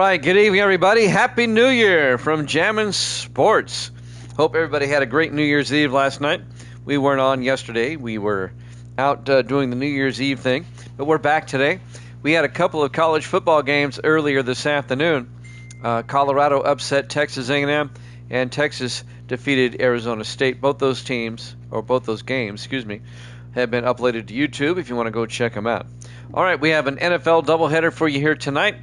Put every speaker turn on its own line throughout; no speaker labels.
right, good evening, everybody. Happy New Year from Jammin' Sports. Hope everybody had a great New Year's Eve last night. We weren't on yesterday. We were out doing the New Year's Eve thing, but we're back today. We had a couple of college football games earlier this afternoon. Colorado upset Texas A&M, and Texas defeated Arizona State. Both those games, have been uploaded to YouTube if you want to go check them out. All right, we have an NFL doubleheader for you here tonight.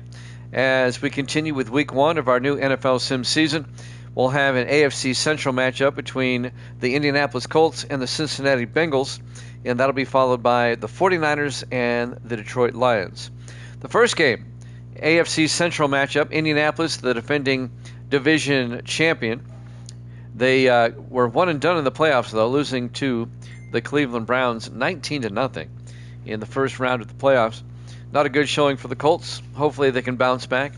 As we continue with week one of our new NFL Sim season, we'll have an AFC Central matchup between the Indianapolis Colts and the Cincinnati Bengals, and that'll be followed by the 49ers and the Detroit Lions. The first game, AFC Central matchup, Indianapolis, the defending division champion. They were one and done in the playoffs, though, losing to the Cleveland Browns 19-0 in the first round of the playoffs. Not a good showing for the Colts. Hopefully they can bounce back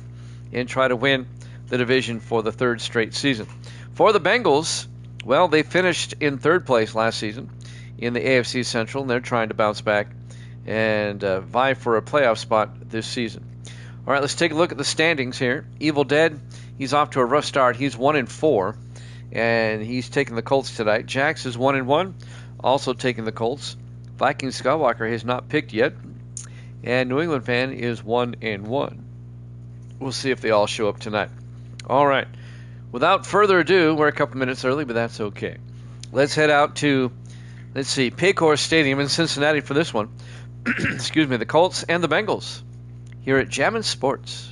and try to win the division for the third straight season. For the Bengals, well, they finished in third place last season in the AFC Central, and they're trying to bounce back and vie for a playoff spot this season. All right, let's take a look at the standings here. Evil Dead, he's off to a rough start. He's 1-4, and he's taking the Colts tonight. Jax is 1-1, also taking the Colts. Viking Skywalker has not picked yet. And New England Fan is 1-1. We'll see if they all show up tonight. All right. Without further ado, we're a couple minutes early, but that's okay. Let's head out to, Paycor Stadium in Cincinnati for this one. The Colts and the Bengals here at Jammin' Sports.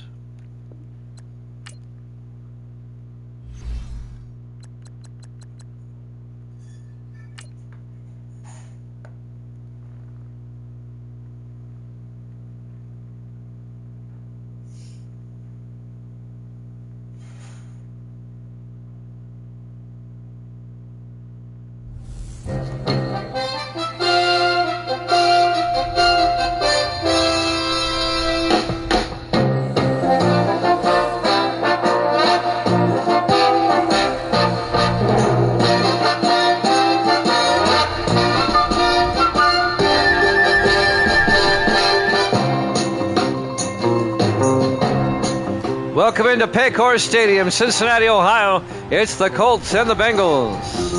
Welcome into Paycor Stadium, Cincinnati, Ohio. It's the Colts and the Bengals.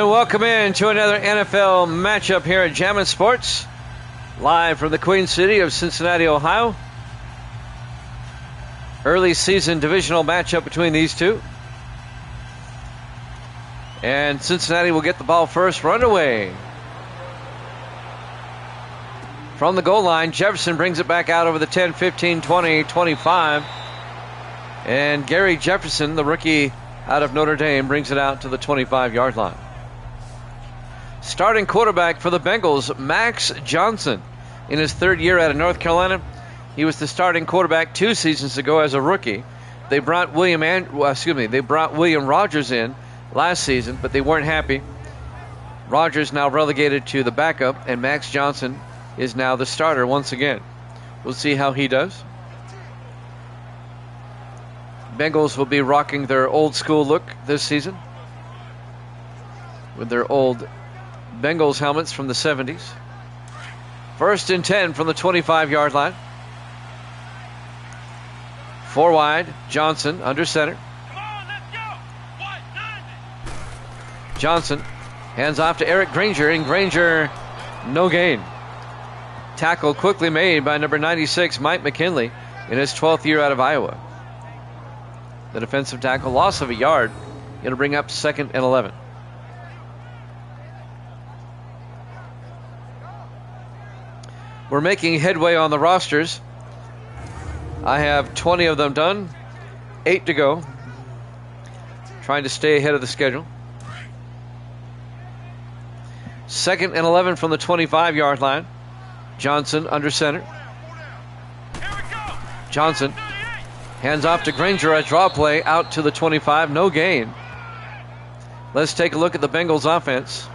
Welcome in to another NFL matchup here at Jammin' Sports, live from the Queen City of Cincinnati, Ohio. Early season divisional matchup between these two. And Cincinnati will get the ball first, run away. From the goal line, Jefferson brings it back out over the 10, 15, 20, 25. And Gary Jefferson, the rookie out of Notre Dame, brings it out to the 25-yard line. Starting quarterback for the Bengals, Max Johnson. In his third year out of North Carolina, he was the starting quarterback 2 seasons ago as a rookie. They brought William Rodgers in last season, but they weren't happy. Rodgers now relegated to the backup, and Max Johnson is now the starter once again. We'll see how he does. Bengals will be rocking their old school look this season with their old Bengals helmets from the 70s. First and 10 from the 25-yard line. 4 wide, Johnson under center.
Come on, let's go.
Johnson hands off to Eric Granger, and Granger, no gain. Tackle quickly made by number 96, Mike McKinley, in his 12th year out of Iowa. The defensive tackle, loss of a yard. It'll bring up 2nd and 11. We're making headway on the rosters. I have 20 of them done, 8 to go. Trying to stay ahead of the schedule. 2nd and 11 from the 25-yard line. Johnson under center. Johnson hands off to Granger, a draw play out to the 25, no gain. Let's take a look at the Bengals offense.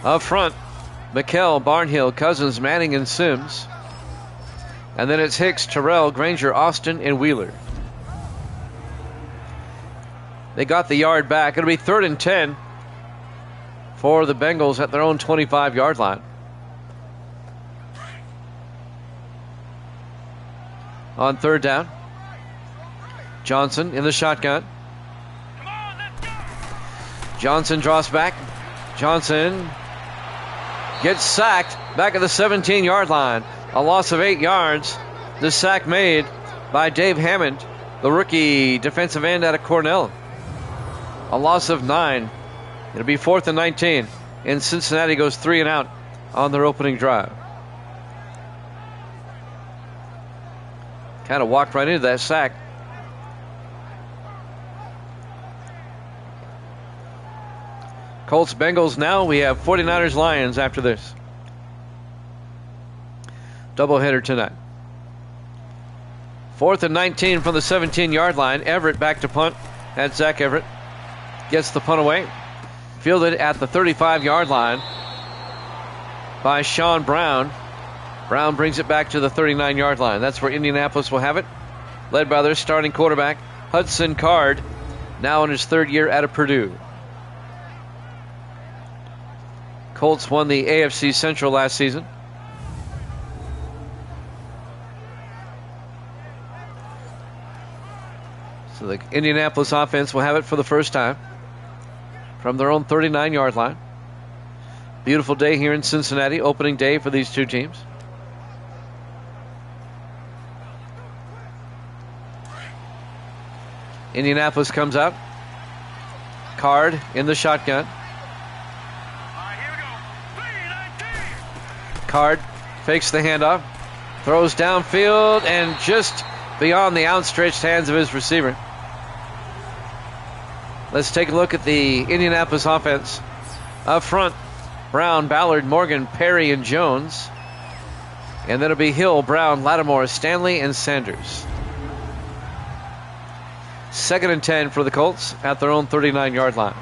Up front, McKell, Barnhill, Cousins, Manning, and Sims. And then it's Hicks, Terrell, Granger, Austin, and Wheeler. They got the yard back. It'll be 3rd and 10 for the Bengals at their own 25-yard line. On 3rd down, Johnson in the shotgun. Johnson draws back. Johnson gets sacked back at the 17-yard line. A loss of 8 yards. The sack made by Dave Hammond, the rookie defensive end out of Cornell. A loss of 9. It'll be 4th and 19. And Cincinnati goes 3 and out on their opening drive. Kind of walked right into that sack. Colts, Bengals now. We have 49ers, Lions after this. Doubleheader tonight. 4th and 19 from the 17-yard line. Everett back to punt. That's Zach Everett. Gets the punt away. Fielded at the 35-yard line by Sean Brown. Brown brings it back to the 39-yard line. That's where Indianapolis will have it. Led by their starting quarterback, Hudson Card, now in his 3rd year out of Purdue. Colts won the AFC Central last season. So the Indianapolis offense will have it for the first time from their own 39-yard line. Beautiful day here in Cincinnati, opening day for these two teams. Indianapolis comes out. Card in the shotgun. Card fakes the handoff, throws downfield, and just beyond the outstretched hands of his receiver. Let's take a look at the Indianapolis offense. Up front, Brown, Ballard, Morgan, Perry, and Jones. And then it'll be Hill, Brown, Lattimore, Stanley, and Sanders. 2nd and 10 for the Colts at their own 39-yard line.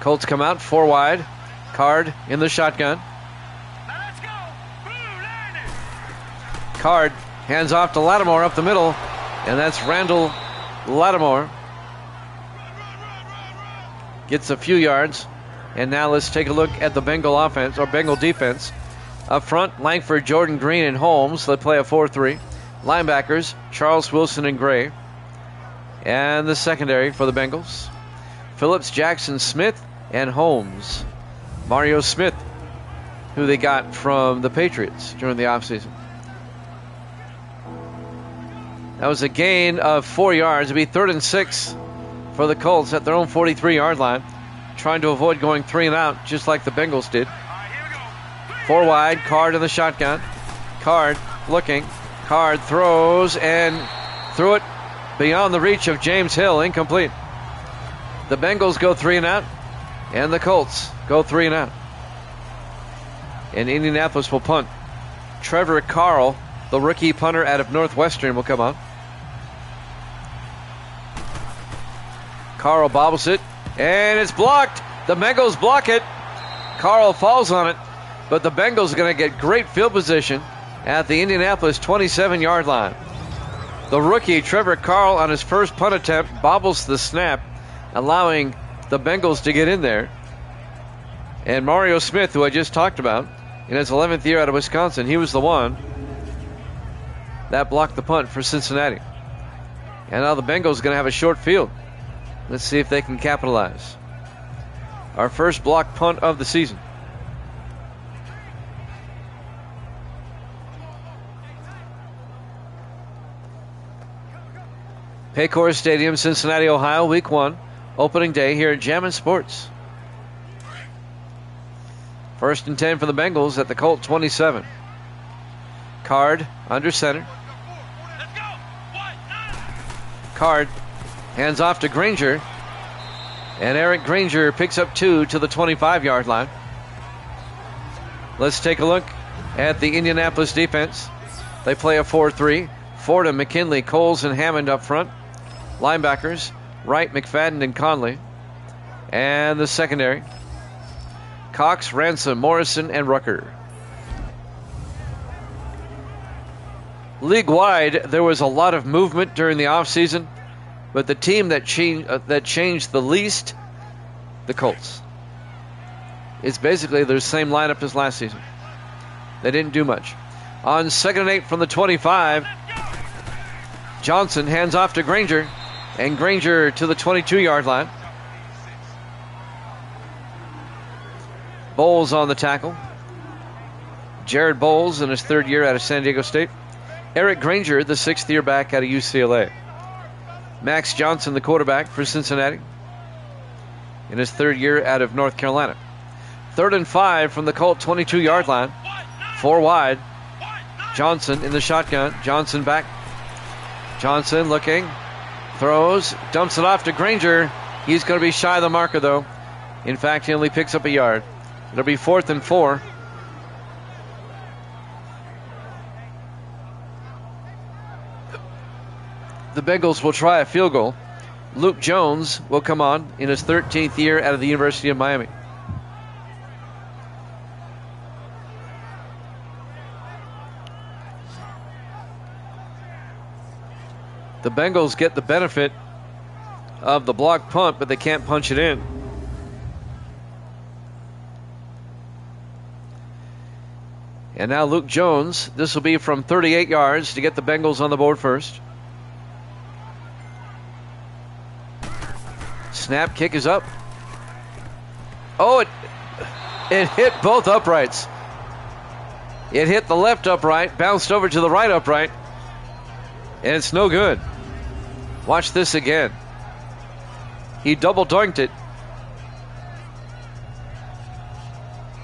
Colts come out 4 wide. Card in the shotgun. Card hands off to Lattimore up the middle, and that's Randall Lattimore. Gets a few yards. And now let's take a look at the Bengal offense, or Bengal defense. Up front, Langford, Jordan Green, and Holmes. They play a 4-3. Linebackers, Charles Wilson and Gray. And the secondary for the Bengals, Phillips, Jackson, Smith, and Holmes. Mario Smith, who they got from the Patriots during the offseason. That was a gain of 4 yards. It'll be 3rd and 6 for the Colts at their own 43-yard line, trying to avoid going 3 and out, just like the Bengals did. 4 wide, Card in the shotgun. Card looking. Card throws and threw it beyond the reach of James Hill. Incomplete. The Bengals go 3 and out, and the Colts go 3 and out. And Indianapolis will punt. Trevor Carl, the rookie punter out of Northwestern, will come on. Carl bobbles it, and it's blocked. The Bengals block it. Carl falls on it, but the Bengals are going to get great field position at the Indianapolis 27-yard line. The rookie, Trevor Carl, on his first punt attempt, bobbles the snap, allowing the Bengals to get in there. And Mario Smith, who I just talked about, in his 11th year out of Wisconsin, he was the one that blocked the punt for Cincinnati. And now the Bengals are going to have a short field. Let's see if they can capitalize. Our first block punt of the season. Paycor Stadium, Cincinnati, Ohio, Week 1, opening day here at Jammin' Sports. 1st and 10 for the Bengals at the Colt 27. Card under center. Card hands off to Granger. And Eric Granger picks up 2 to the 25-yard line. Let's take a look at the Indianapolis defense. They play a 4-3. Fordham, McKinley, Coles, and Hammond up front. Linebackers, Wright, McFadden, and Conley. And the secondary, Cox, Ransom, Morrison, and Rucker. League-wide, there was a lot of movement during the offseason, but the team that changed the least, the Colts. It's basically their same lineup as last season. They didn't do much. On 2nd and 8 from the 25, Johnson hands off to Granger, and Granger to the 22-yard line. Bowles on the tackle. Jared Bowles in his 3rd year out of San Diego State. Eric Granger, the 6th-year back out of UCLA. Max Johnson, the quarterback for Cincinnati, in his 3rd year out of North Carolina. 3rd and 5 from the Colt 22-yard line. 4 wide. Johnson in the shotgun. Johnson back. Johnson looking. Throws. Dumps it off to Granger. He's going to be shy of the marker, though. In fact, he only picks up a yard. It'll be 4th and 4. The Bengals will try a field goal. Luke Jones will come on in his 13th year out of the University of Miami. The Bengals get the benefit of the block punt, but they can't punch it in. And now Luke Jones, this will be from 38 yards to get the Bengals on the board first. Snap, kick is up. Oh, it hit both uprights. It hit the left upright, bounced over to the right upright, and it's no good. Watch this again. He double doinked it,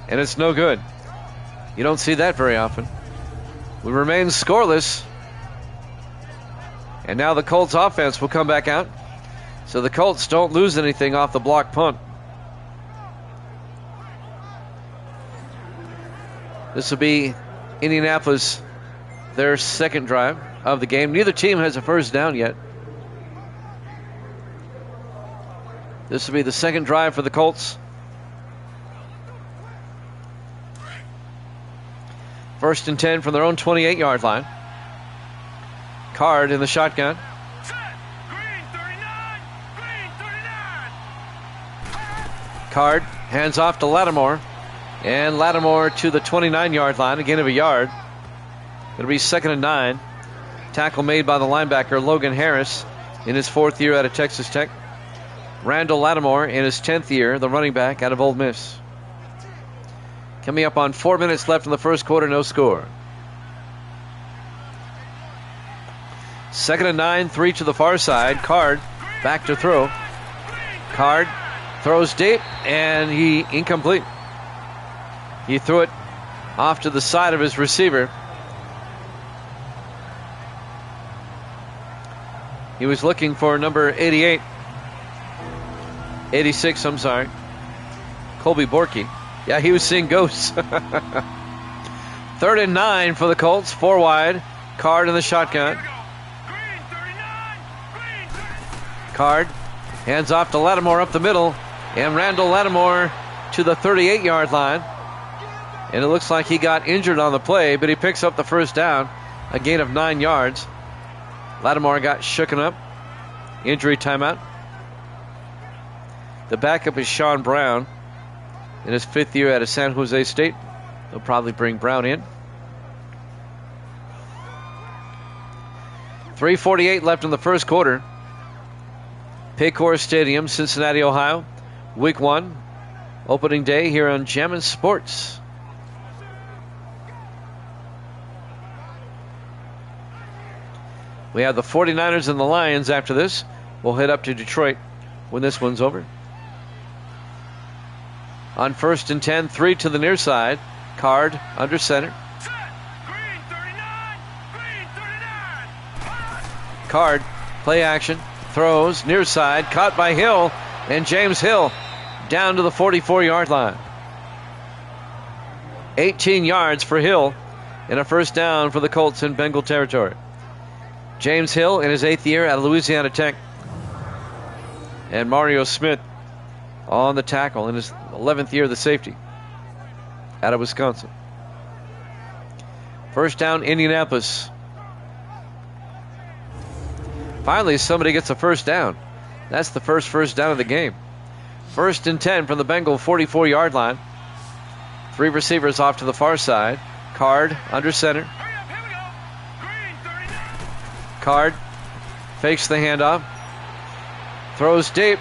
and it's no good. You don't see that very often. We remain scoreless, and now the Colts offense will come back out. So the Colts don't lose anything off the block punt. This will be Indianapolis, their 2nd drive of the game. Neither team has a first down yet. This will be the 2nd drive for the Colts. 1st and 10 from their own 28-yard line. Card in the shotgun. Card hands off to Lattimore, and Lattimore to the 29-yard line, a gain of a yard. It'll be 2nd and 9. Tackle made by the linebacker Logan Harris in his 4th year out of Texas Tech. Randall Lattimore in his 10th year, the running back out of Ole Miss. Coming up on 4 minutes left in the first quarter, no score. 2nd and 9, 3 to the far side. Card back to throw. Card throws deep, and he incomplete. He threw it off to the side of his receiver. He was looking for number 86, I'm sorry. Colby Borky. Yeah, he was seeing ghosts. 3rd and 9 for the Colts, 4 wide. Card in the shotgun. Card hands off to Lattimore up the middle. And Randall Lattimore to the 38-yard line. And it looks like he got injured on the play, but he picks up the first down, a gain of 9 yards. Lattimore got shooken up. Injury timeout. The backup is Sean Brown in his 5th year out of San Jose State. They'll probably bring Brown in. 3:48 left in the first quarter. Paycor Stadium, Cincinnati, Ohio. Week 1, opening day here on Jammin' Sports. We have the 49ers and the Lions after this. We'll head up to Detroit when this one's over. On 1st and 10, 3 to the near side. Card under center. Card, play action, throws, near side, caught by Hill, and James Hill down to the 44-yard line. 18 yards for Hill and a first down for the Colts in Bengal territory. James Hill in his 8th year out of Louisiana Tech. And Mario Smith on the tackle in his 11th year of the safety out of Wisconsin. First down, Indianapolis. Finally, somebody gets a first down. That's the first down of the game. 1st and 10 from the Bengal 44-yard line. 3 receivers off to the far side. Card under center. Card fakes the handoff. Throws deep.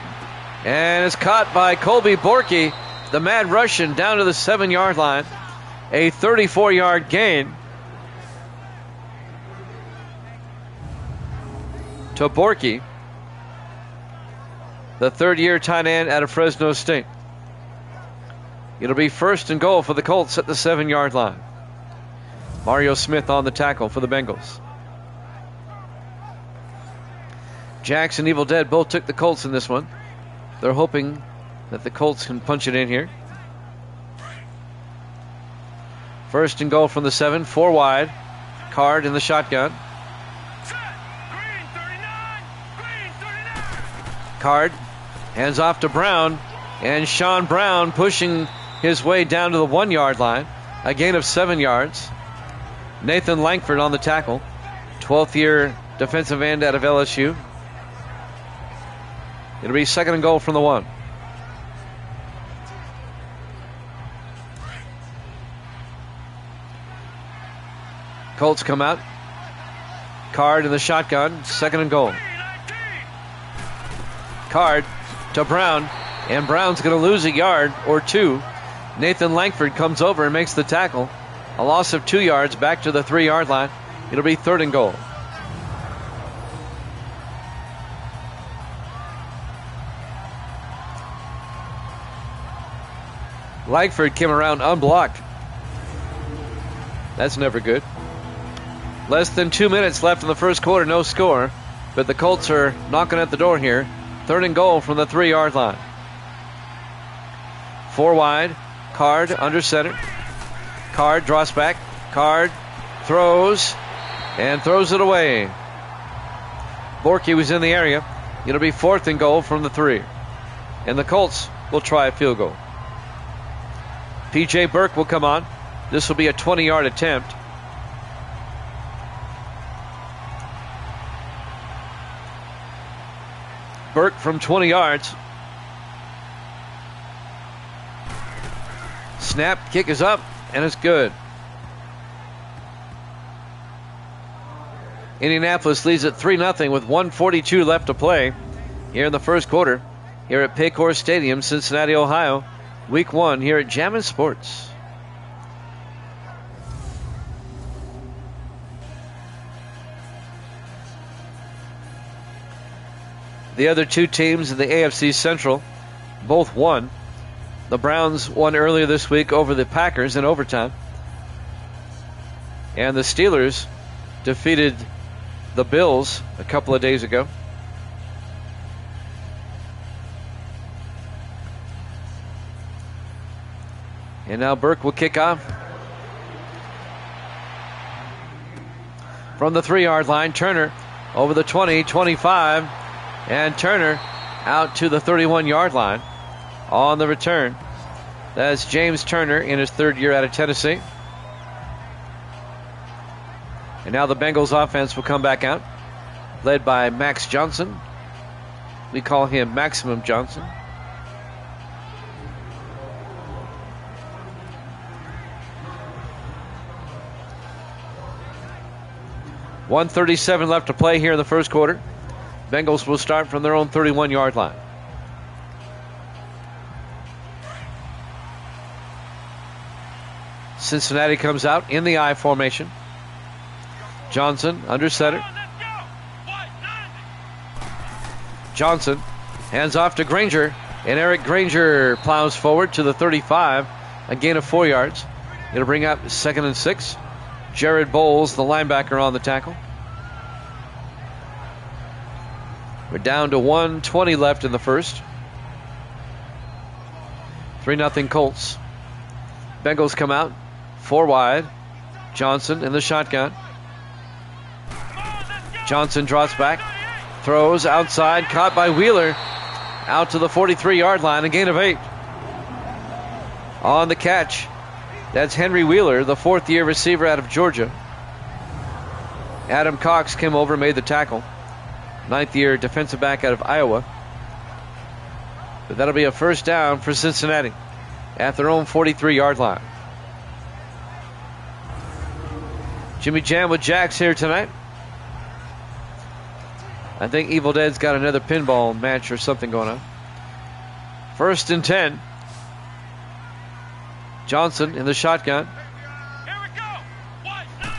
And is caught by Colby Borky, the Mad Russian, down to the 7-yard line. A 34-yard gain to Borky, the third-year tight end out of Fresno State. It'll be 1st and goal for the Colts at the 7-yard line. Mario Smith on the tackle for the Bengals. Jackson, Evil Dead both took the Colts in this one. They're hoping that the Colts can punch it in here. 1st and goal from the 7, 4 wide. Card in the shotgun. Card hands off to Brown, and Sean Brown pushing his way down to the 1-yard line. A gain of 7 yards. Nathan Langford on the tackle. 12th year defensive end out of LSU. It'll be 2nd and goal from the 1. Colts come out. Card in the shotgun. 2nd and goal. Card to Brown, and Brown's going to lose a yard or 2. Nathan Langford comes over and makes the tackle. A loss of 2 yards back to the 3-yard line. It'll be 3rd and goal. Langford came around unblocked. That's never good. Less than 2 minutes left in the first quarter, no score. But the Colts are knocking at the door here. 3rd and goal from the 3-yard line. 4 wide. Card under center. Card draws back. Card throws and throws it away. Borky was in the area. It'll be 4th and goal from the 3. And the Colts will try a field goal. P.J. Burke will come on. This will be a 20-yard attempt. Burke from 20 yards. Snap, kick is up, and it's good. Indianapolis leads at 3-0 with 1:42 left to play here in the first quarter here at Paycor Stadium, Cincinnati, Ohio. Week 1 here at Jammin' Sports. The other 2 teams in the AFC Central both won. The Browns won earlier this week over the Packers in overtime. And the Steelers defeated the Bills a couple of days ago. And now Burke will kick off. From the 3-yard line, Turner over the 20, 25. And Turner out to the 31-yard line on the return. That's James Turner in his 3rd year out of Tennessee. And now the Bengals offense will come back out, led by Max Johnson. We call him Maximum Johnson. .137 left to play here in the first quarter. Bengals will start from their own 31-yard line. Cincinnati comes out in the I formation. Johnson under center. Johnson hands off to Granger, and Eric Granger plows forward to the 35, a gain of 4 yards. It'll bring up 2nd and 6. Jared Bowles, the linebacker, on the tackle. We're down to 1:20 left in the first. 3-0 Colts. Bengals come out 4 wide. Johnson in the shotgun. Johnson drops back, throws outside, caught by Wheeler, Out to the 43-yard line, a gain of 8. On the catch, that's Henry Wheeler, the fourth-year receiver out of Georgia. Adam Cox came over, made the tackle. Ninth-year defensive back out of Iowa. But that'll be a first down for Cincinnati at their own 43-yard line. Jimmy Jam with Jax here tonight. I think Evil Dead's got another pinball match or something going on. 1st and 10. Johnson in the shotgun.
Here we go.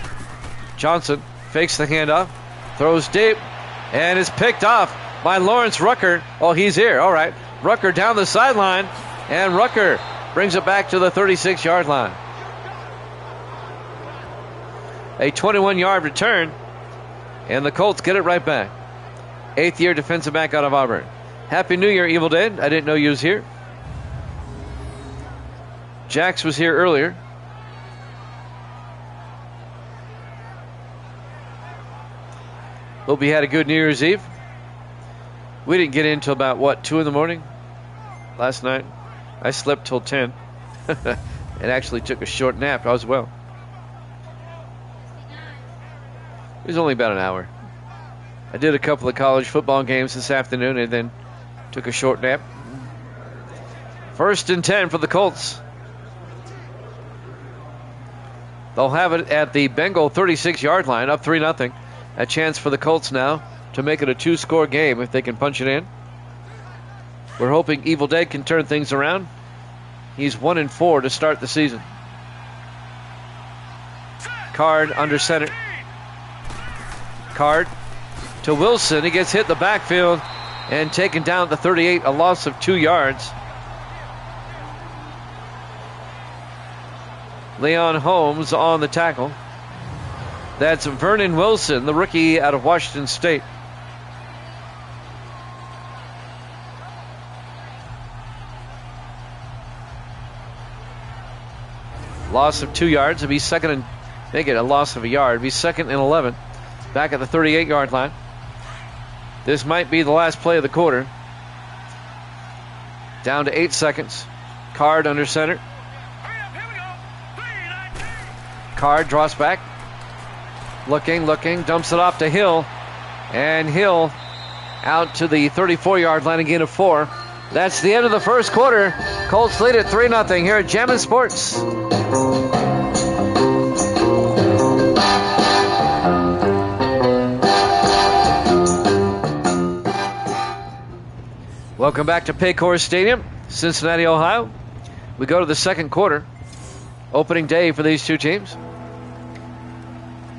Johnson fakes the handoff, throws deep, and is picked off by Lawrence Rucker. Oh, he's here. All right. Rucker down the sideline, and Rucker brings it back to the 36-yard line. A 21-yard return, and the Colts get it right back. 8th-year defensive back out of Auburn. Happy New Year, Evil Dead. I didn't know you was here. Jax was here earlier. Hope you had a good New Year's Eve. We didn't get in until about, 2 in the morning last night? I slept till 10. And actually took a short nap as well. It was only about an hour. I did a couple of college football games this afternoon and then took a short nap. 1st and 10 for the Colts. They'll have it at the Bengal 36-yard line, up 3-0. A chance for the Colts now to make it a 2-score game if they can punch it in. We're hoping Evil Dead can turn things around. He's 1-4 to start the season. Card under center. Card to Wilson. He gets hit in the backfield and taken down at the 38, a loss of 2 yards. Leon Holmes on the tackle. That's Vernon Wilson, the rookie out of Washington State. Loss of 2 yards. It'll be second and make it a loss of a yard. It'll be 2nd and 11. Back at the 38-yard line. This might be the last play of the quarter. Down to 8 seconds. Card under center. Card draws back. Looking, dumps it off to Hill. And Hill out to the 34-yard line, a gain of 4. That's the end of the first quarter. Colts lead at 3-0 here at Jammin' Sports. Welcome back to Paycor Stadium, Cincinnati, Ohio. We go to the second quarter. Opening day for these two teams.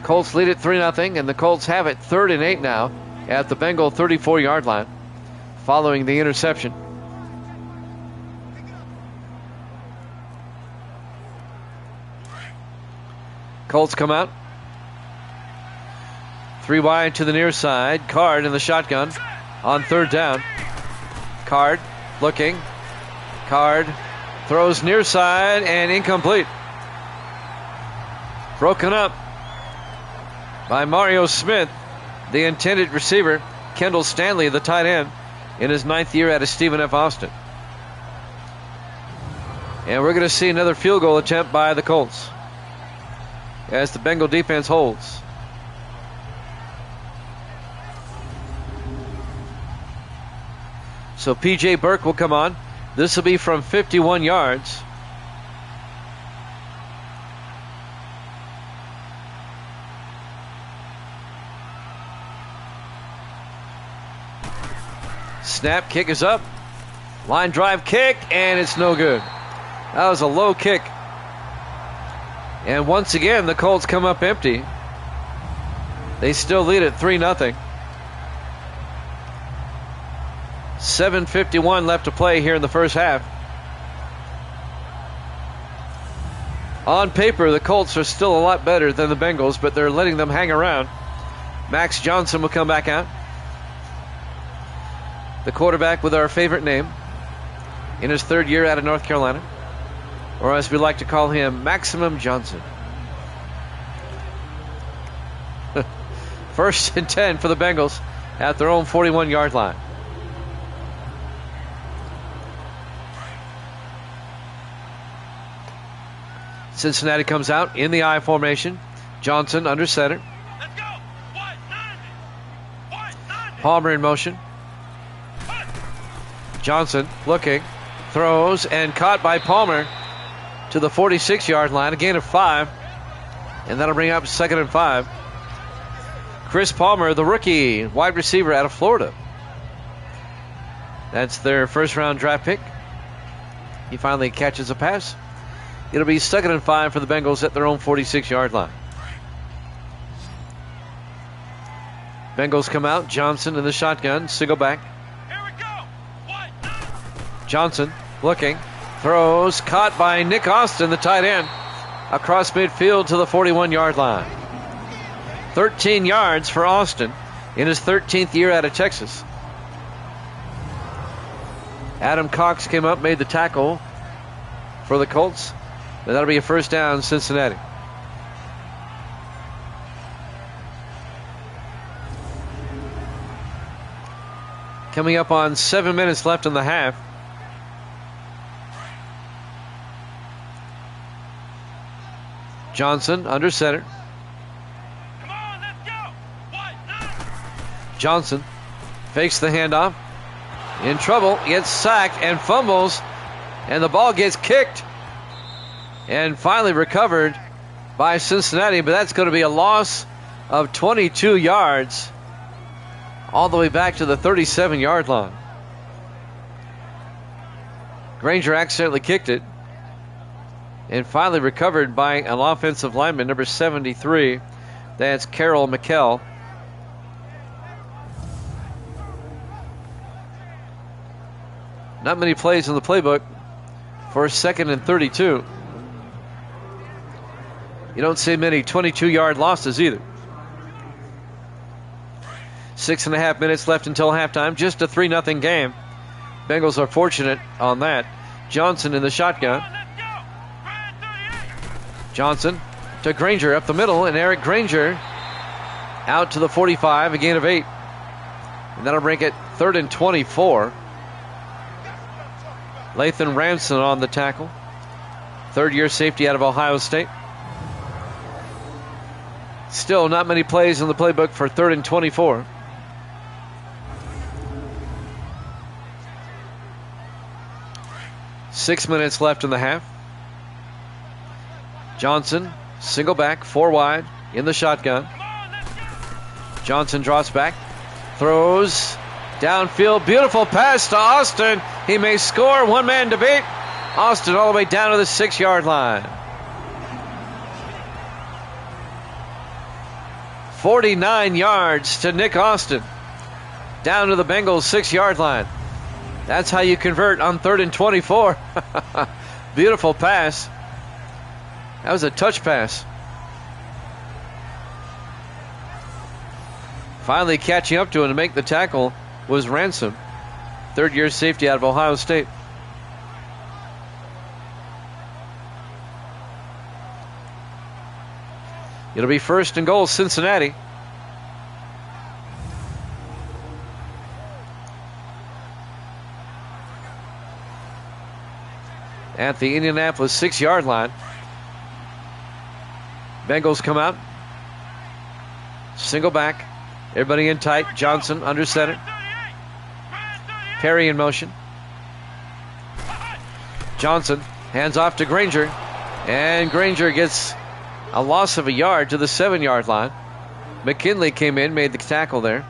Colts lead at 3-0, and the Colts have it 3rd and 8 now at the Bengal 34-yard line following the interception. Colts come out. 3 wide to the near side. Card in the shotgun on 3rd down. Card looking. Card throws near side and incomplete. Broken up by Mario Smith, the intended receiver. Kendall Stanley, the tight end, in his 9th year out of Stephen F. Austin. And we're going to see another field goal attempt by the Colts as the Bengal defense holds. So P.J. Burke will come on. This will be from 51 yards. Snap, kick is up. Line drive kick, and it's no good. That was a low kick. And once again, the Colts come up empty. They still lead at 3-0. 7:51 left to play here in the first half. On paper, the Colts are still a lot better than the Bengals, but they're letting them hang around. Max Johnson will come back out. The quarterback with our favorite name in his 3rd year out of North Carolina, or as we like to call him, Maximum Johnson. 1st and 10 for the Bengals at their own 41-yard line. Cincinnati comes out in the I formation. Johnson under center.
Let's go. 190.
Palmer in motion. Johnson looking, throws, and caught by Palmer to the 46-yard line. A gain of 5. And that'll bring up 2nd and 5. Chris Palmer, the rookie wide receiver out of Florida. That's their first-round draft pick. He finally catches a pass. It'll be 2nd and 5 for the Bengals at their own 46-yard line. Bengals come out. Johnson in the shotgun. Single back.
Here we go.
Johnson looking. Throws. Caught by Nick Austin, the tight end. Across midfield to the 41-yard line. 13 yards for Austin in his 13th year out of Texas. Adam Cox came up, made the tackle for the Colts. And that'll be a first down, Cincinnati. Coming up on 7 minutes left in the half. Johnson under center.
Come on, let's go.
Johnson fakes the handoff. In trouble, gets sacked and fumbles. And the ball gets kicked. And finally recovered by Cincinnati. But that's going to be a loss of 22 yards. All the way back to the 37-yard line. Granger accidentally kicked it. And finally recovered by an offensive lineman, number 73. That's Carroll McKell. Not many plays in the playbook for 2nd and 32. You don't see many 22-yard losses either. 6.5 minutes left until halftime. Just a 3-0 game. Bengals are fortunate on that. Johnson in the shotgun. Johnson to Granger up the middle, and Eric Granger out to the 45, a gain of 8. And that'll bring it 3rd and 24. Lathan Ranson on the tackle. Third-year safety out of Ohio State. Still not many plays in the playbook for 3rd and 24. Six minutes left in the half. Johnson, single back, 4 wide, in the shotgun. Johnson drops back, throws, downfield, beautiful pass to Austin. He may score, one man to beat. Austin all the way down to the 6-yard line. 49 yards to Nick Austin. Down to the Bengals 6-yard line. That's how you convert on 3rd and 24. Beautiful pass. That was a touch pass. Finally catching up to him to make the tackle was Ransom. Third-year safety out of Ohio State. It'll be 1st and goal, Cincinnati. At the Indianapolis 6-yard line. Bengals come out. Single back. Everybody in tight. Johnson under center. Perry in motion. Johnson hands off to Granger. And Granger gets a loss of a yard to the 7-yard line. McKinley came in, made the tackle there.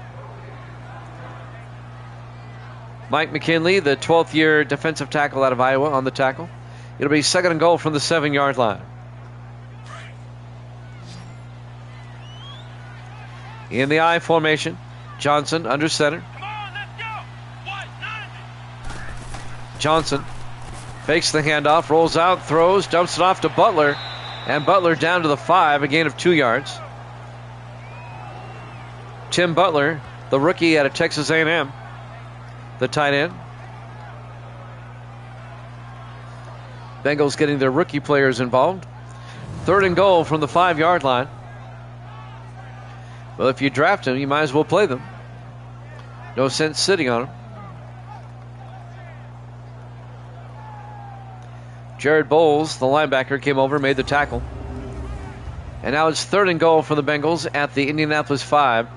Mike McKinley, the 12th year defensive tackle out of Iowa, on the tackle. It'll be 2nd and goal from the 7-yard line. In the I formation, Johnson under center. Johnson fakes the handoff, rolls out, throws, dumps it off to Butler. And Butler down to the 5, a gain of 2 yards. Tim Butler, the rookie out of Texas A&M, the tight end. Bengals getting their rookie players involved. 3rd and goal from the 5-yard line. Well, if you draft them, you might as well play them. No sense sitting on them. Jared Bowles, the linebacker, came over, made the tackle. And now it's 3rd and goal for the Bengals at the Indianapolis 5.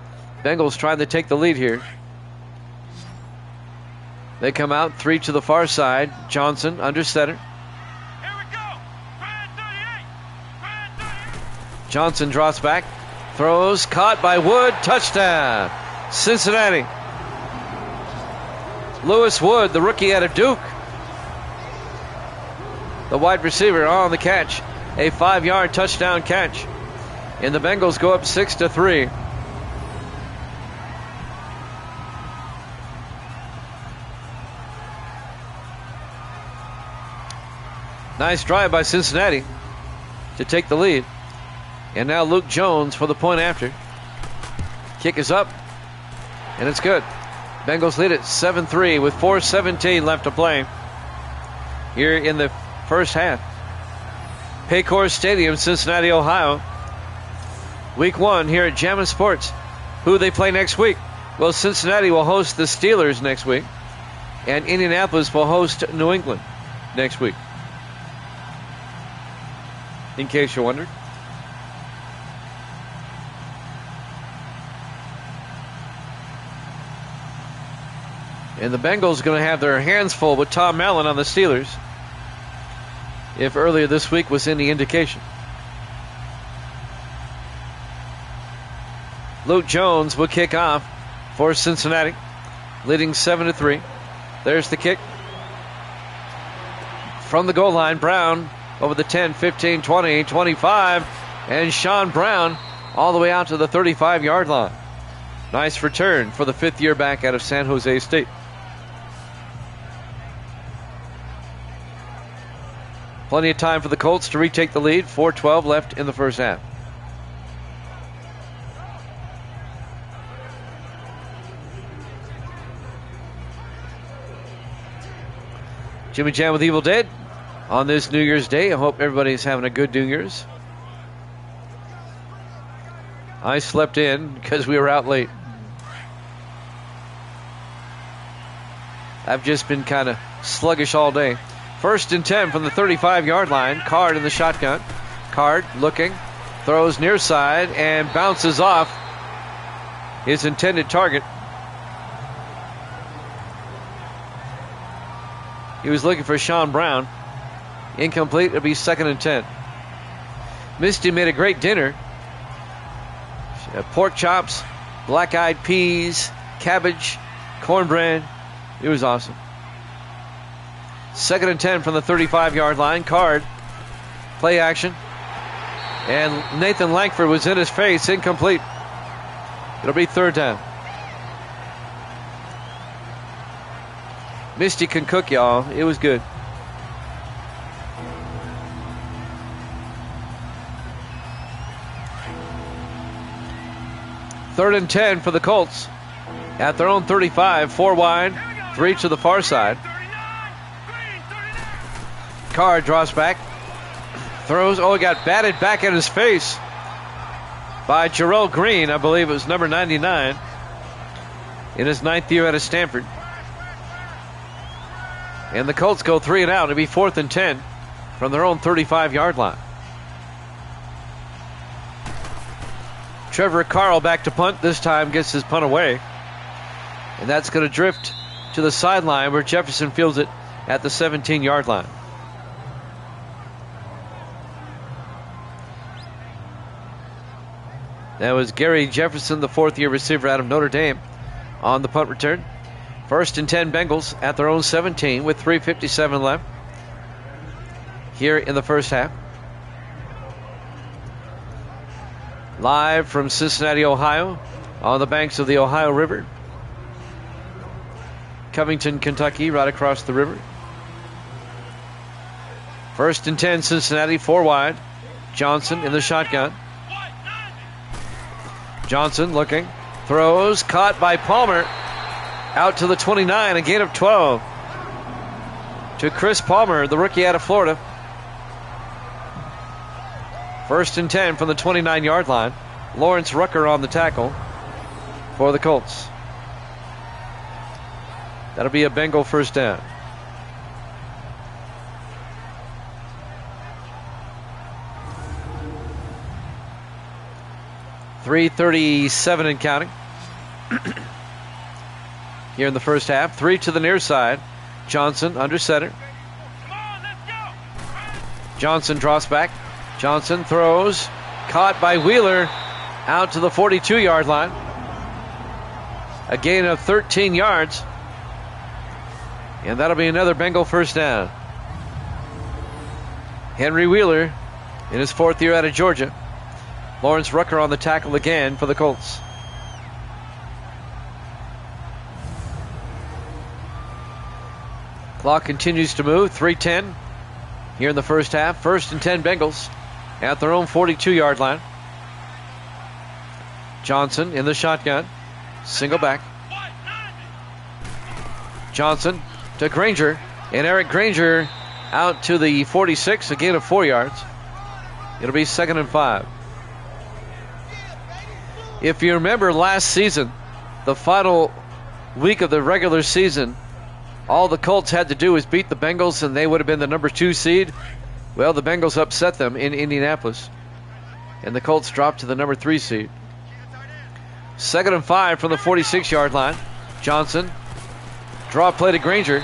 Bengals trying to take the lead here. They come out 3 to the far side. Johnson under center.
Here we go. Grand 38. Grand 38.
Johnson drops back. Throws. Caught by Wood. Touchdown. Cincinnati. Lewis Wood, the rookie out of Duke. The wide receiver on the catch. A 5-yard touchdown catch. And the Bengals go up 6-3. Nice drive by Cincinnati to take the lead. And now Luke Jones for the point after. Kick is up. And it's good. Bengals lead it 7-3 with 4:17 left to play here in the first half. Paycor Stadium, Cincinnati, Ohio. Week 1 here at Jammin' Sports. Who they play next week? Well, Cincinnati will host the Steelers next week. And Indianapolis will host New England next week. In case you wondered. And the Bengals are going to have their hands full with Tom Allen on the Steelers, if earlier this week was any indication. Luke Jones will kick off for Cincinnati, leading 7-3. There's the kick. From the goal line, Brown over the 10, 15, 20, 25, and Sean Brown all the way out to the 35-yard line. Nice return for the 5th year back out of San Jose State. Plenty of time for the Colts to retake the lead. 4:12 left in the first half. Jimmy Jam with Evil Dead on this New Year's Day. I hope everybody's having a good New Year's. I slept in because we were out late. I've just been kind of sluggish all day. 1st and 10 from the 35-yard line. Card in the shotgun. Card looking. Throws near side and bounces off his intended target. He was looking for Sean Brown. Incomplete. It'll be 2nd and 10. Misty made a great dinner. Pork chops, black-eyed peas, cabbage, cornbread. It was awesome. 2nd and 10 from the 35-yard line. Card. Play action. And Nathan Langford was in his face. Incomplete. It'll be 3rd down. Misty can cook, y'all. It was good. Third and 10 for the Colts. At their own 35. 4 wide. 3 to the far side. Carr draws back. Throws. Oh, he got batted back at his face by Jarrell Green. I believe it was number 99. In his 9th year out of Stanford. And the Colts go 3 and out. It'll be 4th and 10 from their own 35-yard line. Trevor Carl back to punt. This time gets his punt away. And that's going to drift to the sideline where Jefferson fields it at the 17-yard line. That was Gary Jefferson, the 4th-year receiver out of Notre Dame, on the punt return. 1st and 10 Bengals at their own 17 with 3:57 left here in the first half. Live from Cincinnati, Ohio, on the banks of the Ohio River. Covington, Kentucky, right across the river. 1st and 10 Cincinnati, 4 wide. Johnson in the shotgun. Johnson looking, throws, caught by Palmer. Out to the 29, a gain of 12. To Chris Palmer, the rookie out of Florida. 1st and 10 from the 29-yard line. Lawrence Rucker on the tackle for the Colts. That'll be a Bengal first down. 3:37 and counting. Here in the first half. 3 to the near side. Johnson under center.
Come on, let's go.
Johnson drops back. Johnson throws. Caught by Wheeler. Out to the 42-yard line. A gain of 13 yards. And that'll be another Bengal first down. Henry Wheeler in his 4th year out of Georgia. Lawrence Rucker on the tackle again for the Colts. Clock continues to move. 3:10 here in the first half. 1st and 10 Bengals at their own 42-yard line. Johnson in the shotgun. Single back. Johnson to Granger. And Eric Granger out to the 46, a gain of 4 yards. It'll be 2nd and 5. If you remember last season, the final week of the regular season, all the Colts had to do was beat the Bengals and they would have been the number 2 seed. Well, the Bengals upset them in Indianapolis, and the Colts dropped to the number 3 seed. 2nd and 5 from the 46-yard line. Johnson, draw play to Granger,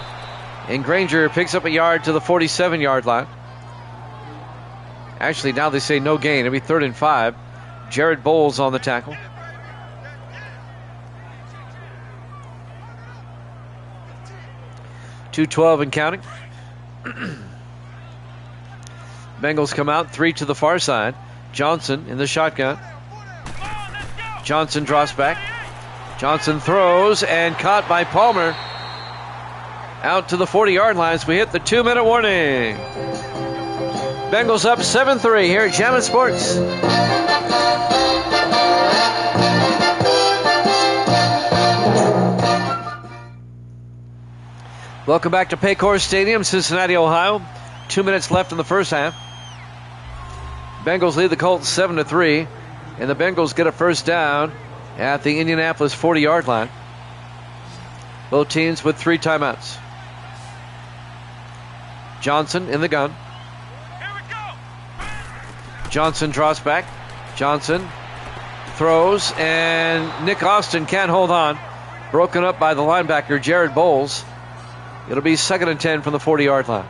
and Granger picks up a yard to the 47-yard line. Actually, now they say no gain. It'll be 3rd and 5. Jared Bowles on the tackle. .212 and counting. Bengals come out 3 to the far side. Johnson in the shotgun. Johnson drops back. Johnson throws and caught by Palmer. Out to the 40-yard line as we hit the 2-minute warning. Bengals up 7-3 here at Jammin' Sports. Welcome back to Paycor Stadium, Cincinnati, Ohio. 2 minutes left in the first half. Bengals lead the Colts 7-3, and the Bengals get a first down at the Indianapolis 40-yard line. Both teams with 3 timeouts. Johnson in the gun. Johnson draws back. Johnson throws, and Nick Austin can't hold on. Broken up by the linebacker, Jared Bowles. It'll be 2nd and 10 from the 40-yard line.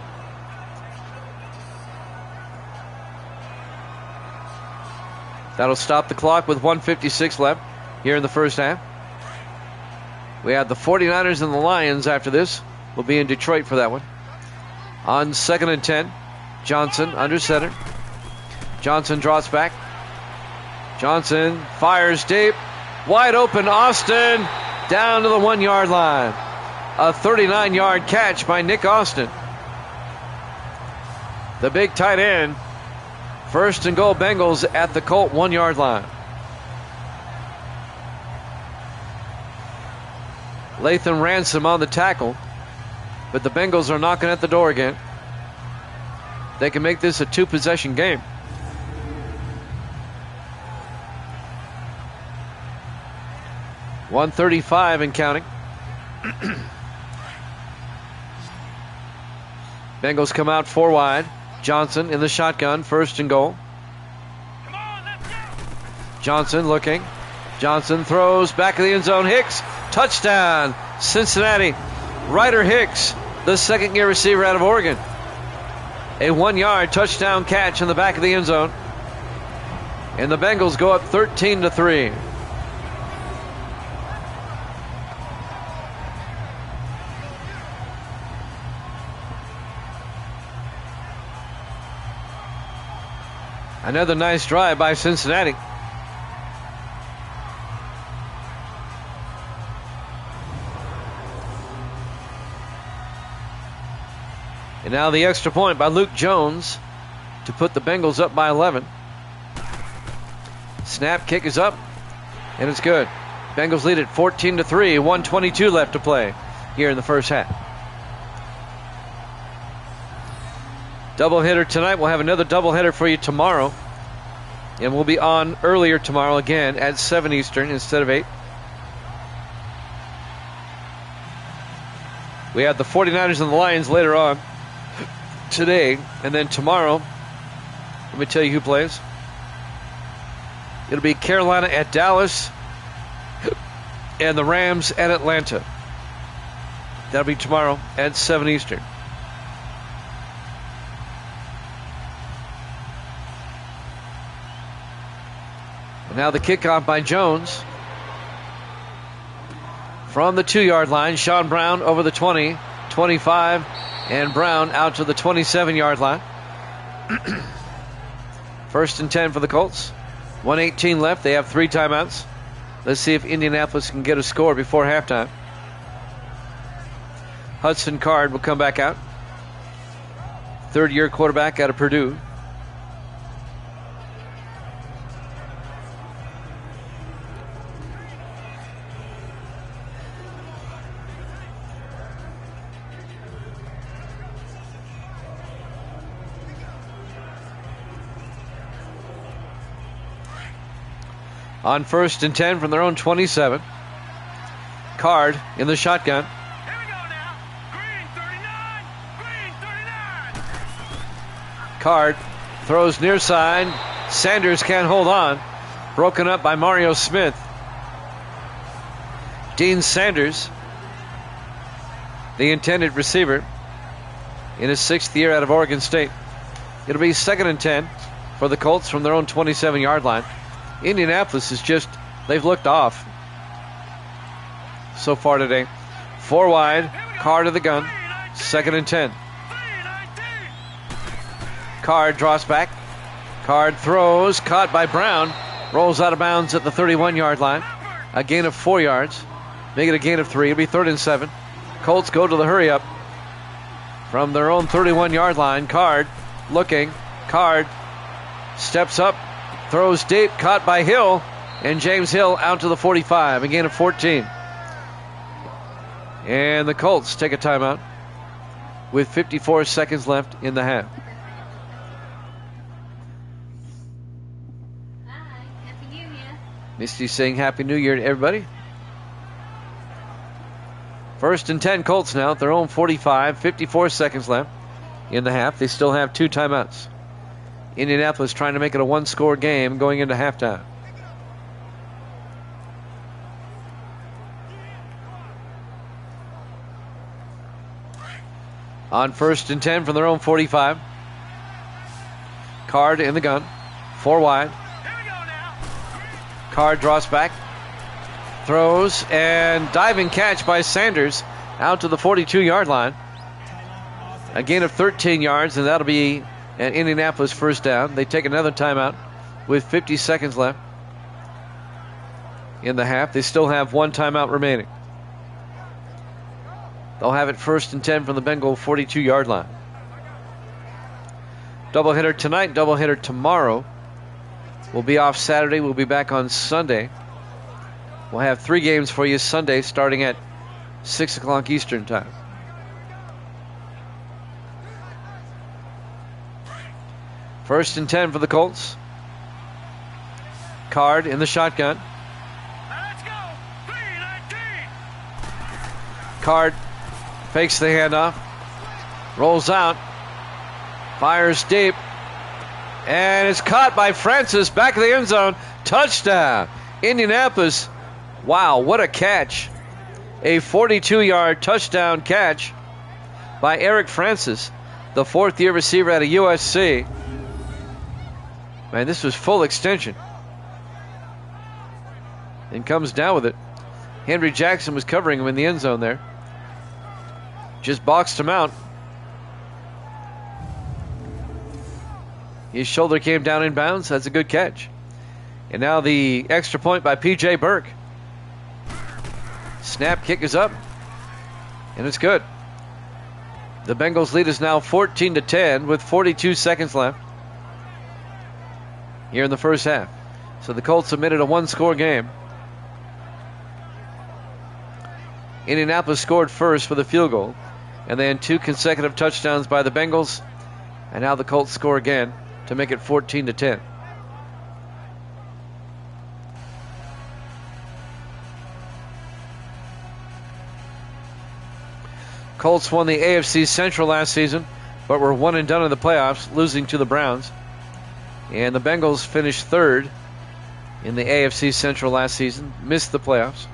That'll stop the clock with 1:56 left here in the first half. We have the 49ers and the Lions after this. We'll be in Detroit for that one. On 2nd and 10, Johnson under center. Johnson draws back. Johnson fires deep. Wide open Austin down to the 1-yard line. A 39-yard catch by Nick Austin. The big tight end. 1st and goal Bengals at the Colt 1-yard line. Lathan Ransom on the tackle, but the Bengals are knocking at the door again. They can make this a 2-possession game. .135 and counting. Bengals come out 4 wide. Johnson in the shotgun, 1st and goal.
Come on, let's go.
Johnson looking. Johnson throws back of the end zone. Hicks, touchdown, Cincinnati. Ryder Hicks, the 2nd-year receiver out of Oregon. A 1-yard touchdown catch in the back of the end zone. And the Bengals go up 13-3. Another nice drive by Cincinnati. And now the extra point by Luke Jones to put the Bengals up by 11. Snap, kick is up, and it's good. Bengals lead it 14-3, 1:22 left to play here in the first half. Doubleheader tonight. We'll have another doubleheader for you tomorrow. And we'll be on earlier tomorrow again at 7 Eastern instead of 8. We have the 49ers and the Lions later on today. And then tomorrow, let me tell you who plays. It'll be Carolina at Dallas and the Rams at Atlanta. That'll be tomorrow at 7 Eastern. And now the kickoff by Jones. From the 2-yard line, Sean Brown over the 20, 25, and Brown out to the 27-yard line. 1st and 10 for the Colts. 1:18 left. They have 3 timeouts. Let's see if Indianapolis can get a score before halftime. Hudson Card will come back out. 3rd-year quarterback out of Purdue. On 1st and 10 from their own 27. Card in the shotgun.
Here we go now. Green 39. Green 39.
Card throws near side. Sanders can't hold on. Broken up by Mario Smith. Dean Sanders, the intended receiver, in his 6th year out of Oregon State. It'll be 2nd and 10 for the Colts from their own 27-yard line. Indianapolis is just, they've looked off so far today. 4 wide, Card to the gun, 2nd and 10. Card draws back. Card throws, caught by Brown, rolls out of bounds at the 31-yard line. A gain of 4 yards, make it a gain of 3. It'll be 3rd and 7. Colts go to the hurry up from their own 31-yard line. Card looking, Card steps up, throws deep, caught by Hill, and James Hill out to the 45, a gain of 14. And the Colts take a timeout with 54 seconds left in the half.
Hi, Happy New Year.
Misty saying Happy New Year to everybody. 1st and 10 Colts now at their own 45, 54 seconds left in the half. They still have 2 timeouts. Indianapolis trying to make it a 1-score game going into halftime. On 1st and 10 from their own 45. Card in the gun. 4 wide.
Here we go now.
Card draws back. Throws and diving catch by Sanders out to the 42-yard line. A gain of 13 yards, and that'll be an Indianapolis 1st down. They take another timeout with 50 seconds left in the half. They still have 1 timeout remaining. They'll have it 1st and 10 from the Bengal 42-yard line. Doubleheader tonight, doubleheader tomorrow. We'll be off Saturday. We'll be back on Sunday. We'll have 3 games for you Sunday starting at 6 o'clock Eastern time. First and 10 for the Colts. Card in the shotgun.
Let's go. 319.
Card fakes the handoff. Rolls out. Fires deep. And it's caught by Francis back of the end zone. Touchdown. Indianapolis. Wow, what a catch. A 42-yard touchdown catch by Eric Francis, the 4th-year receiver out of USC. Man, this was full extension. And comes down with it. Henry Jackson was covering him in the end zone there. Just boxed him out. His shoulder came down in bounds. That's a good catch. And now the extra point by P.J. Burke. Snap, kick is up. And it's good. The Bengals lead is now 14-10 with 42 seconds left here in the first half. So the Colts submitted a 1-score game. Indianapolis scored first with a field goal, and then 2 consecutive touchdowns by the Bengals, and now the Colts score again to make it 14-10. Colts won the AFC Central last season, but were one and done in the playoffs, losing to the Browns. And the Bengals finished 3rd in the AFC Central last season. Missed the playoffs.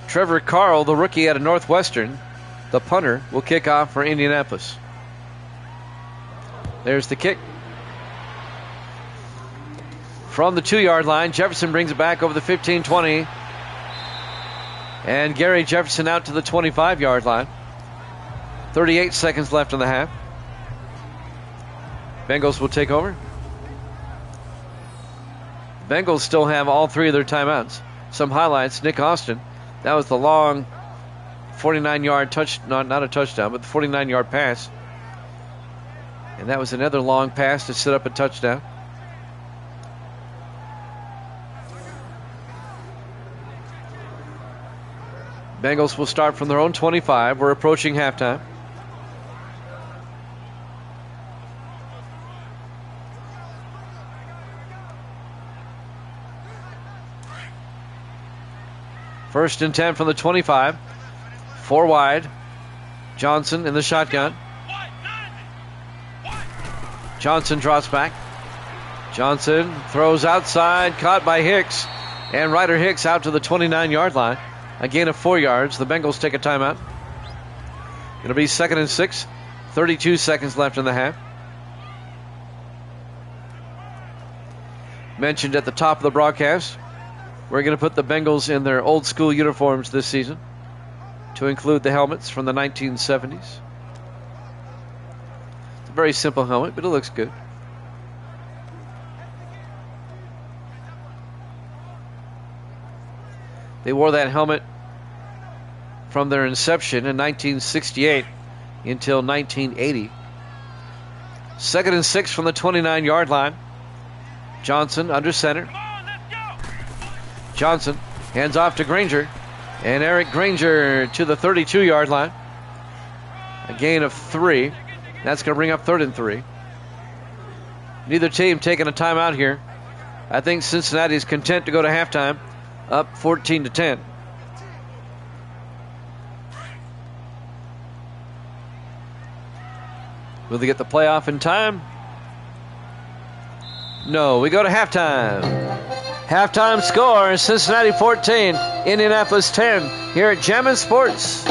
Trevor Carl, the rookie out of Northwestern, the punter, will kick off for Indianapolis. There's the kick. From the 2-yard line, Jefferson brings it back over the 15-20. And Gary Jefferson out to the 25-yard line. 38 seconds left in the half. Bengals will take over. Bengals still have all 3 of their timeouts. Some highlights. Nick Austin. That was the long 49-yard not a touchdown, but the 49-yard pass. And that was another long pass to set up a touchdown. Bengals will start from their own 25. We're approaching halftime. First and 10 from the 25. 4 wide. Johnson in the shotgun. Johnson drops back. Johnson throws outside, caught by Hicks. And Ryder Hicks out to the 29-yard line. A gain of 4 yards. The Bengals take a timeout. It'll be 2nd and 6. 32 seconds left in the half. Mentioned at the top of the broadcast, we're going to put the Bengals in their old school uniforms this season, to include the helmets from the 1970s. It's a very simple helmet, but it looks good. They wore that helmet from their inception in 1968 until 1980. 2nd and 6 from the 29-yard line. Johnson under center. Johnson hands off to Granger. And Eric Granger to the 32-yard line. A gain of 3. That's going to bring up 3rd and 3. Neither team taking a timeout here. I think Cincinnati is content to go to halftime up 14-10. Will they get the playoff in time? No, we go to halftime. Halftime score, Cincinnati 14, Indianapolis 10, here at Jammin' Sports.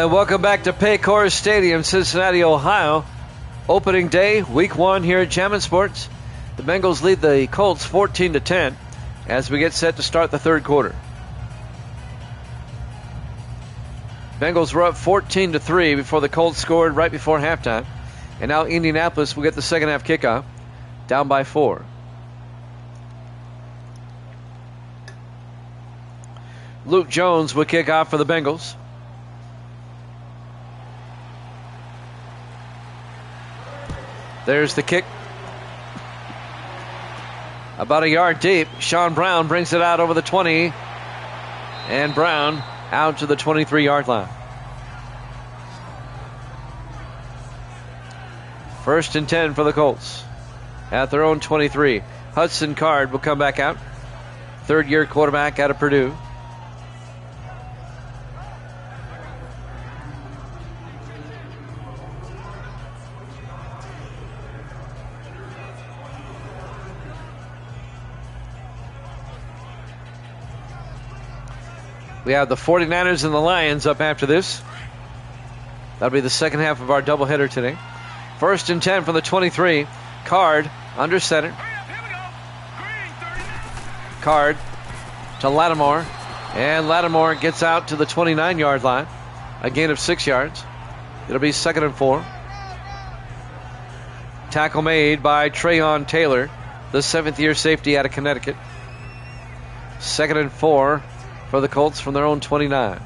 Welcome back to Paycor Stadium, Cincinnati, Ohio. Opening day, week 1 here at Jammin' Sports. The Bengals lead the Colts 14-10 as we get set to start the 3rd quarter. Bengals were up 14-3 before the Colts scored right before halftime. And now Indianapolis will get the second half kickoff, down by 4. Luke Jones will kick off for the Bengals. There's the kick. About a yard deep. Sean Brown brings it out over the 20. And Brown out to the 23-yard line. 1st and 10 for the Colts at their own 23. Hudson Card will come back out. 3rd-year quarterback out of Purdue. We have the 49ers and the Lions up after this. That'll be the second half of our doubleheader today. 1st and 10 from the 23. Card under center. Card to Lattimore. And Lattimore gets out to the 29-yard line. A gain of 6 yards. It'll be 2nd and 4. Tackle made by Trayon Taylor, the 7th-year safety out of Connecticut. 2nd and 4 for the Colts from their own 29.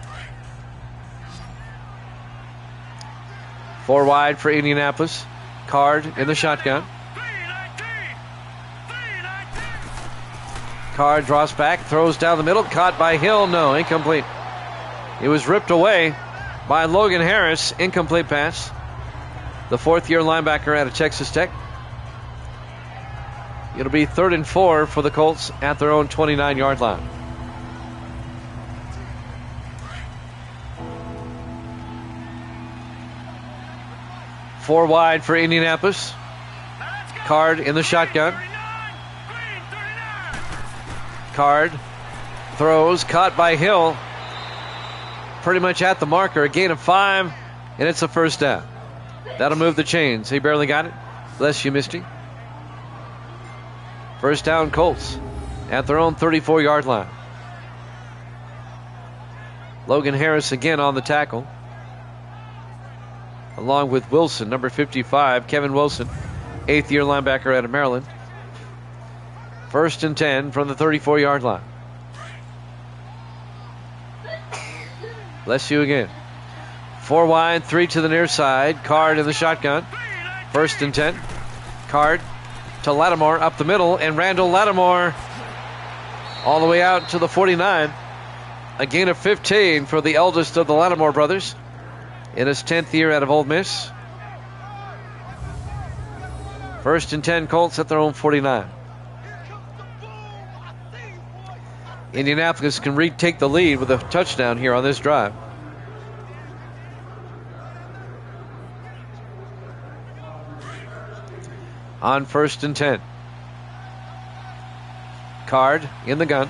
4 wide for Indianapolis. Card in the shotgun.
319.
Card draws back, throws down the middle, caught by Hill. No, incomplete. It was ripped away by Logan Harris. Incomplete pass. The 4th-year linebacker out of Texas Tech. It'll be 3rd and 4 for the Colts at their own 29-yard line. Four wide for Indianapolis. Card in the shotgun. Card throws, caught by Hill. Pretty much at the marker. A gain of 5, and it's a first down. That'll move the chains. He barely got it. Bless you, Misty. First down, Colts at their own 34-yard line. Logan Harris again on the tackle, along with Wilson, number 55, Kevin Wilson, 8th-year linebacker out of Maryland. 1st and 10 from the 34-yard line. Bless you again. 4 wide, 3 to the near side. Card in the shotgun. 1st and 10. Card to Lattimore up the middle, and Randall Lattimore all the way out to the 49. A gain of 15 for the eldest of the Lattimore brothers in his 10th year out of Ole Miss. 1st and 10, Colts at their own 49. Indianapolis can retake the lead with a touchdown here on this drive. On 1st and 10. Card in the gun.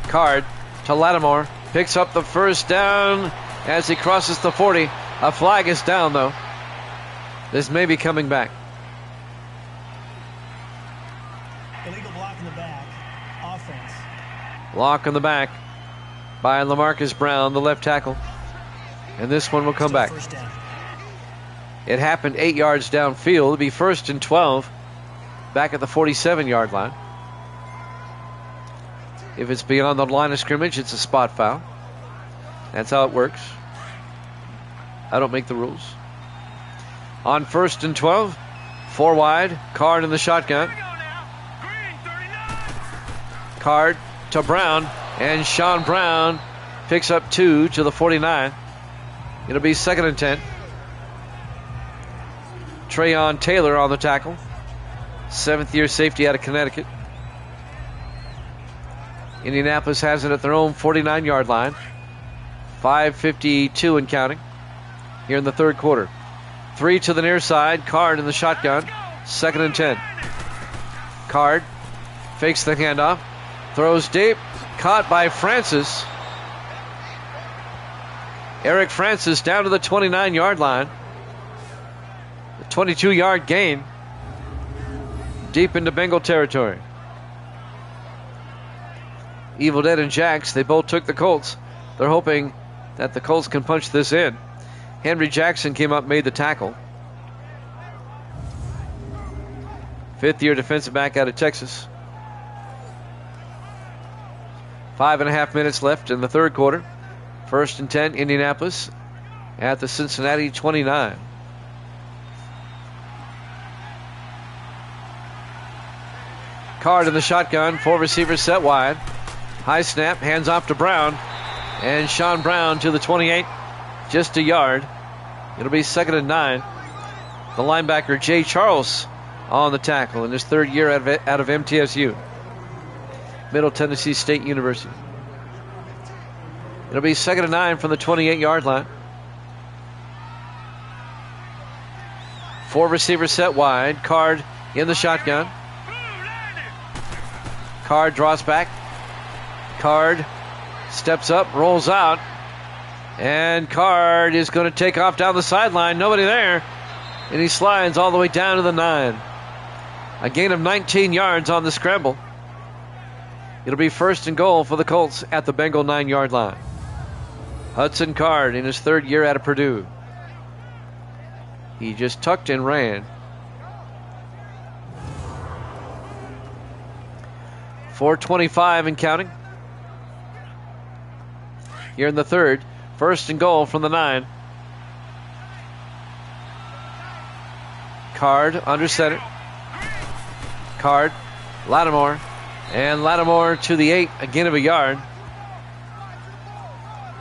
Card to Lattimore. Picks up the first down as he crosses the 40. A flag is down, though. This may be coming back.
Illegal block in the back. Offense.
Block in the back by LaMarcus Brown, the left tackle. And this one will come back.
First down.
It happened 8 yards downfield. It'll be 1st and 12 back at the 47-yard line. If it's beyond the line of scrimmage, it's a spot foul. That's how it works. I don't make the rules. On 1st and 12, 4 wide, Card in the shotgun. Card to Brown, and Sean Brown picks up 2 to the 49. It'll be 2nd and 10. Trayon Taylor on the tackle. 7th-year safety out of Connecticut. Indianapolis has it at their own 49-yard line. 5:52 and counting here in the 3rd quarter. 3 to the near side. Card in the shotgun. 2nd and 10. Card fakes the handoff. Throws deep. Caught by Francis. Eric Francis down to the 29-yard line. The 22-yard gain. Deep into Bengal territory. Evil Dead and Jax, they both took the Colts. They're hoping that the Colts can punch this in. Henry Jackson came up, made the tackle. 5th-year defensive back out of Texas. 5.5 minutes left in the 3rd quarter. 1st and 10, Indianapolis at the Cincinnati 29. Card in the shotgun, 4 receivers set wide. High snap, hands off to Brown. And Sean Brown to the 28, just a yard. It'll be 2nd and 9. The linebacker, Jay Charles, on the tackle in his 3rd year out of MTSU. Middle Tennessee State University. It'll be 2nd and 9 from the 28-yard line. 4 receivers set wide. Card in the shotgun. Card draws back. Card steps up, rolls out. And Card is going to take off down the sideline. Nobody there. And he slides all the way down to the 9. A gain of 19 yards on the scramble. It'll be 1st and goal for the Colts at the Bengal 9-yard line. Hudson Card in his 3rd year out of Purdue. He just tucked and ran. 4:25 and counting. Here in the 3rd. 1st and goal from the 9. Card under center. Card, Lattimore, and Lattimore to the 8, a gain of a yard.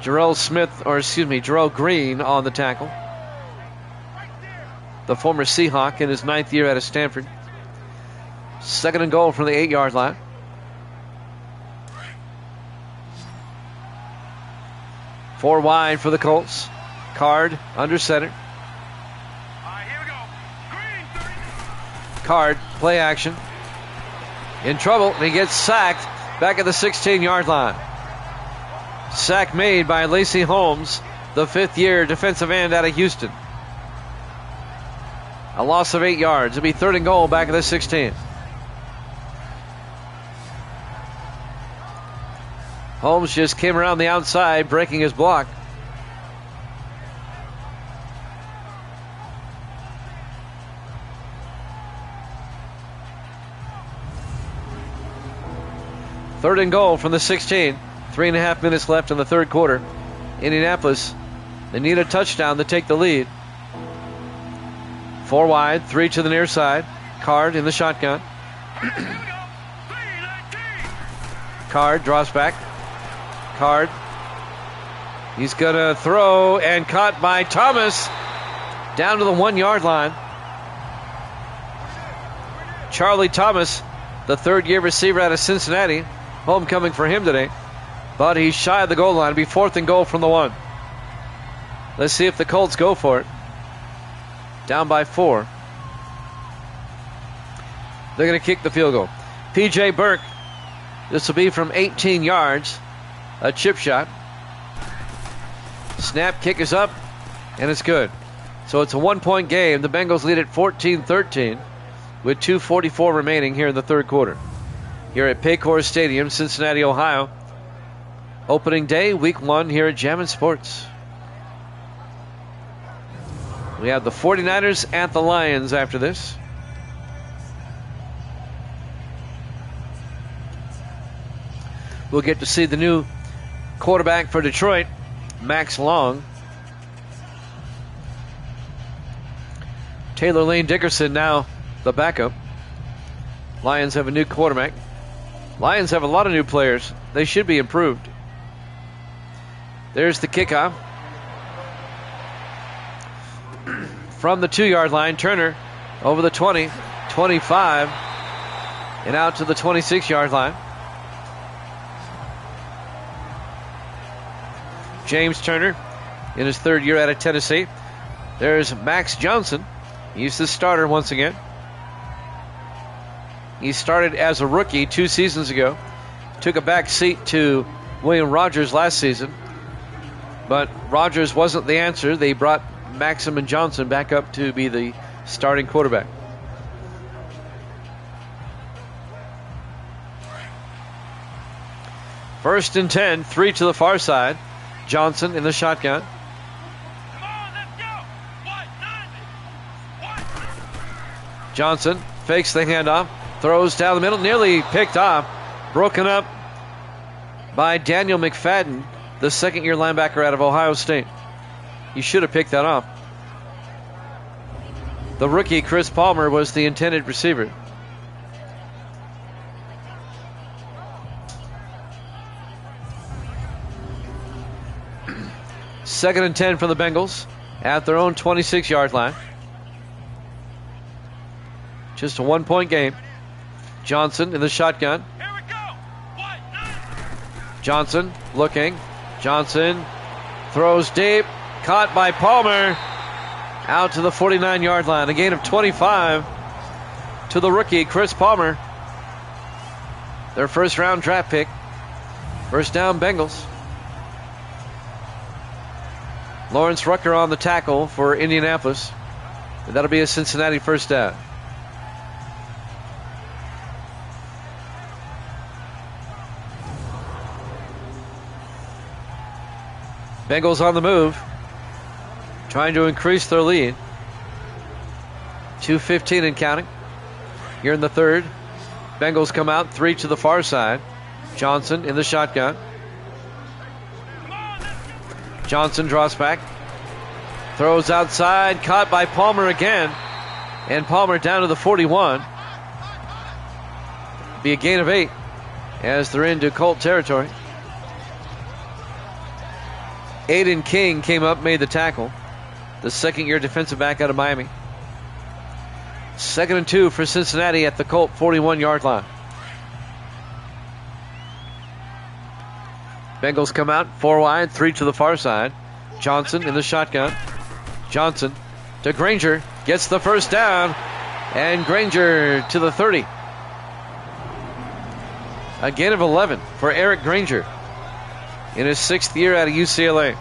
Jarrell Green on the tackle. The former Seahawk in his 9th year out of Stanford. 2nd and goal from the 8-yard line. Four wide for the Colts. Card under center.
Here we go. Green.
Card, play action. In trouble, and he gets sacked back at the 16-yard line. Sack made by Lacey Holmes, the 5th-year defensive end out of Houston. A loss of 8 yards. It'll be 3rd and goal back at the 16. Holmes just came around the outside, breaking his block. Third and goal from the 16. 3.5 minutes left in the third quarter. Indianapolis, they need a touchdown to take the lead. 4 wide, 3 to the near side. Card in the shotgun. Card draws back. Card. He's going to throw, and caught by Thomas down to the 1-yard line. Charlie Thomas, the 3rd-year receiver out of Cincinnati. Homecoming for him today. But he's shy of the goal line. It'll be 4th and goal from the 1. Let's see if the Colts go for it. Down by 4. They're going to kick the field goal. P.J. Burke. This will be from 18 yards. A chip shot. Snap, kick is up, and it's good. So it's a 1-point game. The Bengals lead at 14-13 with 2:44 remaining here in the third quarter. Here at Paycor Stadium, Cincinnati, Ohio. Opening day, week 1 here at Jammin' Sports. We have the 49ers at the Lions after this. We'll get to see the new quarterback for Detroit, Max Long. Taylor Lane Dickerson now the backup. Lions have a new quarterback. Lions have a lot of new players. They should be improved. There's the kickoff. From the 2-yard line, Turner over the 20, 25, and out to the 26-yard line. James Turner in his 3rd year out of Tennessee. There's Max Johnson. He's the starter once again. He started as a rookie 2 seasons ago. Took a back seat to William Rogers last season. But Rogers wasn't the answer. They brought Maxim and Johnson back up to be the starting quarterback. First and 10, 3 to the far side. Johnson in the shotgun.
Come on, let's go. 190.
Johnson fakes the handoff, throws down the middle, nearly picked off, broken up by Daniel McFadden, the 2nd-year linebacker out of Ohio State. He should have picked that off. The rookie Chris Palmer was the intended receiver. Second and 10 for the Bengals at their own 26-yard line. Just a 1-point game. Johnson in the shotgun.
Here we go. 190.
Johnson looking. Johnson throws deep. Caught by Palmer. Out to the 49-yard line. A gain of 25 to the rookie, Chris Palmer. Their first-round draft pick. First down, Bengals. Lawrence Rucker on the tackle for Indianapolis. And that'll be a Cincinnati first down. Bengals on the move, trying to increase their lead. 2:15 and counting. Here in the third. Bengals come out, 3 to the far side. Johnson in the shotgun. Johnson draws back. Throws outside, caught by Palmer again. And Palmer down to the 41. Be a gain of 8 as they're into Colt territory. Aiden King came up, made the tackle. The second-year defensive back out of Miami. 2nd and 2 for Cincinnati at the Colt 41-yard line. Bengals come out 4 wide, 3 to the far side. Johnson in the shotgun. Johnson to Granger, gets the first down, and Granger to the 30. A gain of 11 for Eric Granger in his 6th year out of UCLA.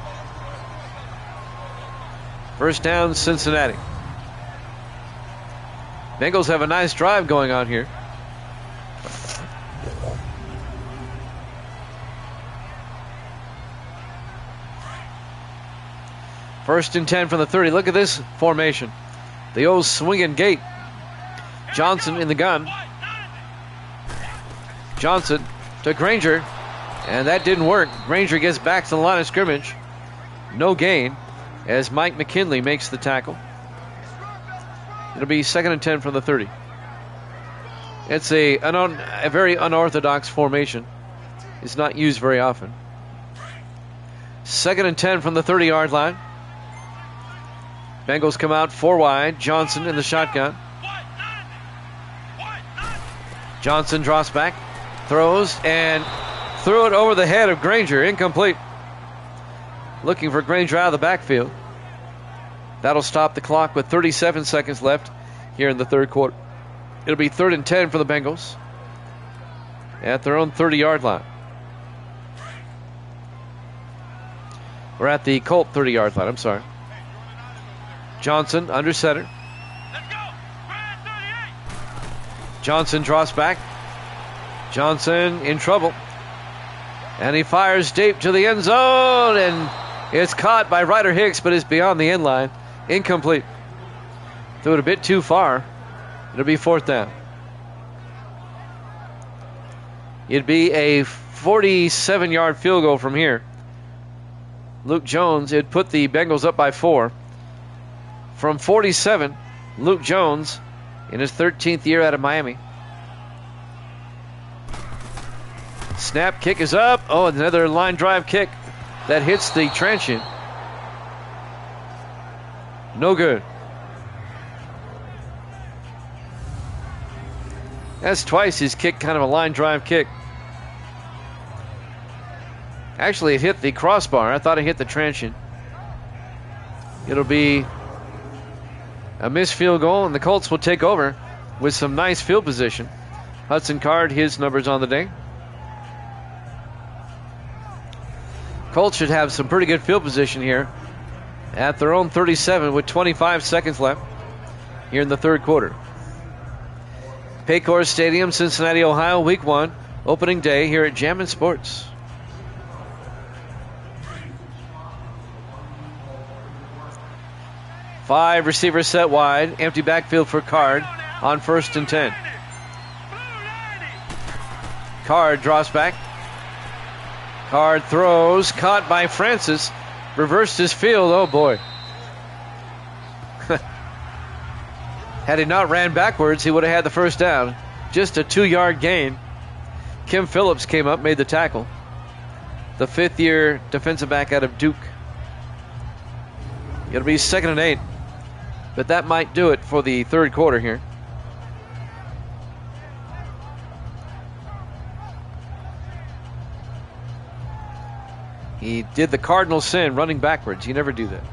First down, Cincinnati. Bengals have a nice drive going on here. First and 10 from the 30. Look at this formation. The old swinging gate. Johnson in the gun. Johnson to Granger. And that didn't work. Granger gets back to the line of scrimmage. No gain as Mike McKinley makes the tackle. It'll be 2nd and 10 from the 30. It's a very unorthodox formation. It's not used very often. 2nd and 10 from the 30-yard line. Bengals come out 4 wide. Johnson in the shotgun. Johnson drops back, throws, and threw it over the head of Granger. Incomplete. Looking for Granger out of the backfield. That'll stop the clock with 37 seconds left here in the third quarter. It'll be 3rd and 10 for the Bengals at their own 30-yard line. We're at the Colt 30-yard line, I'm sorry. Johnson under center. Johnson drops back. Johnson in trouble. And he fires deep to the end zone, and it's caught by Ryder Hicks, but it's beyond the end line. Incomplete. Threw it a bit too far. It'll be 4th down. It'd be a 47-yard field goal from here. Luke Jones, it put the Bengals up by 4. From 47, Luke Jones in his 13th year out of Miami. Snap, kick is up. Oh, another line drive kick that hits the truncheon. No good. That's twice he's kicked kind of a line drive kick. Actually, it hit the crossbar. I thought it hit the truncheon. It'll be a missed field goal, and the Colts will take over with some nice field position. Hudson Card, his numbers on the day. Colts should have some pretty good field position here at their own 37 with 25 seconds left here in the third quarter. Paycor Stadium, Cincinnati, Ohio, Week 1, opening day here at Jammin' Sports. Five receivers set wide. Empty backfield for Card on 1st and 10. Card drops back. Card throws. Caught by Francis. Reversed his field. Oh, boy. Had he not ran backwards, he would have had the first down. Just a 2-yard gain. Kim Phillips came up, made the tackle. The 5th-year defensive back out of Duke. It'll be 2nd and 8. But that might do it for the third quarter here. He did the cardinal sin, running backwards. You never do that.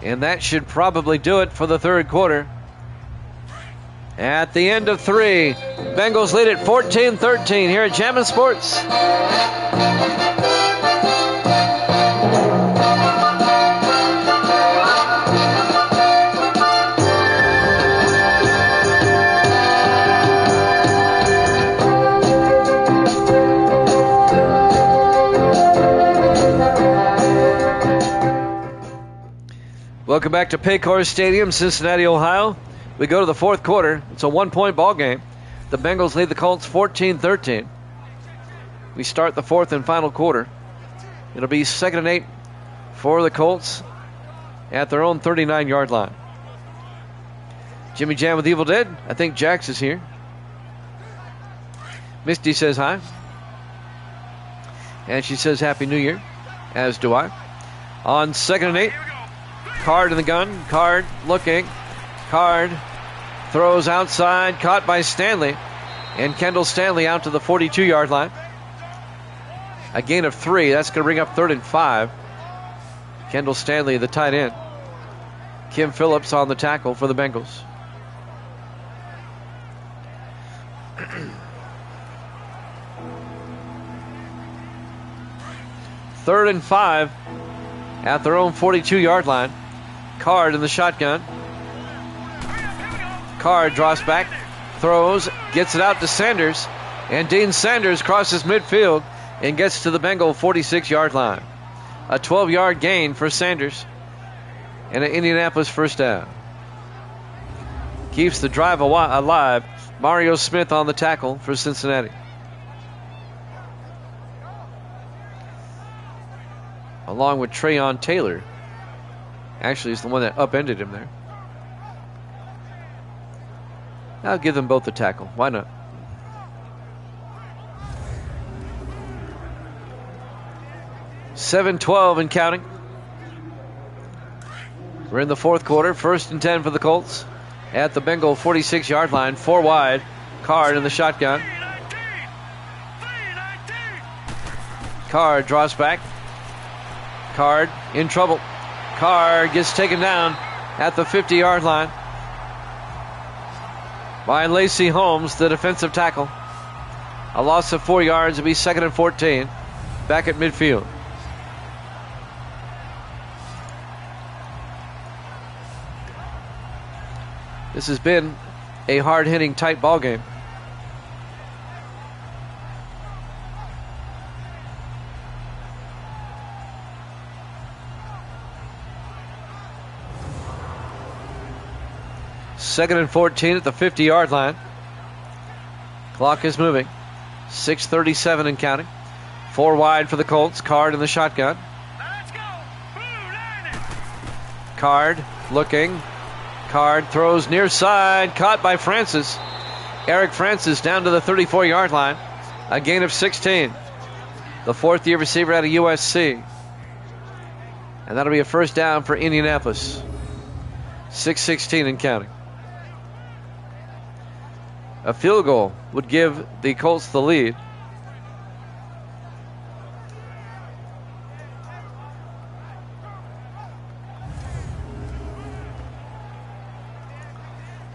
And that should probably do it for the third quarter. At the end of 3, Bengals lead at 14-13 here at Jammin' Sports. Welcome back to Paycor Stadium, Cincinnati, Ohio. We go to the fourth quarter. It's a 1-point ball game. The Bengals lead the Colts 14-13. We start the fourth and final quarter. It'll be 2nd and 8 for the Colts at their own 39-yard line. Jimmy Jam with Evil Dead. I think Jax is here. Misty says hi. And she says Happy New Year, as do I. On 2nd and 8, Card in the gun. Card looking. Card throws outside, caught by Stanley. And Kendall Stanley out to the 42-yard line. A gain of 3. That's going to bring up 3rd and 5. Kendall Stanley, the tight end. Kim Phillips on the tackle for the Bengals. Third and 5 at their own 42-yard line. Card in the shotgun. Card draws back, throws, gets it out to Sanders, and Dean Sanders crosses midfield and gets to the Bengal 46-yard line. A 12-yard gain for Sanders and an Indianapolis first down. Keeps the drive alive. Mario Smith on the tackle for Cincinnati. Along with Trayon Taylor. Actually, is the one that upended him there. I'll give them both a tackle. Why not? $7-12 and counting. We're in the fourth quarter. 1st and 10 for the Colts at the Bengal 46-yard line. 4 wide. Card in the shotgun. Card draws back. Card in trouble. Card gets taken down at the 50-yard line by Lacey Holmes, the defensive tackle. A loss of 4 yards. It'll be 2nd and 14. Back at midfield. This has been a hard-hitting, tight ball game. Second and 14 at the 50-yard line. Clock is moving. 6:37 and counting. 4 wide for the Colts. Card in the shotgun.
Let's go.
Card looking. Card throws near side. Caught by Francis. Eric Francis down to the 34-yard line. A gain of 16. The 4th-year receiver out of USC. And that'll be a first down for Indianapolis. 6:16 and counting. A field goal would give the Colts the lead.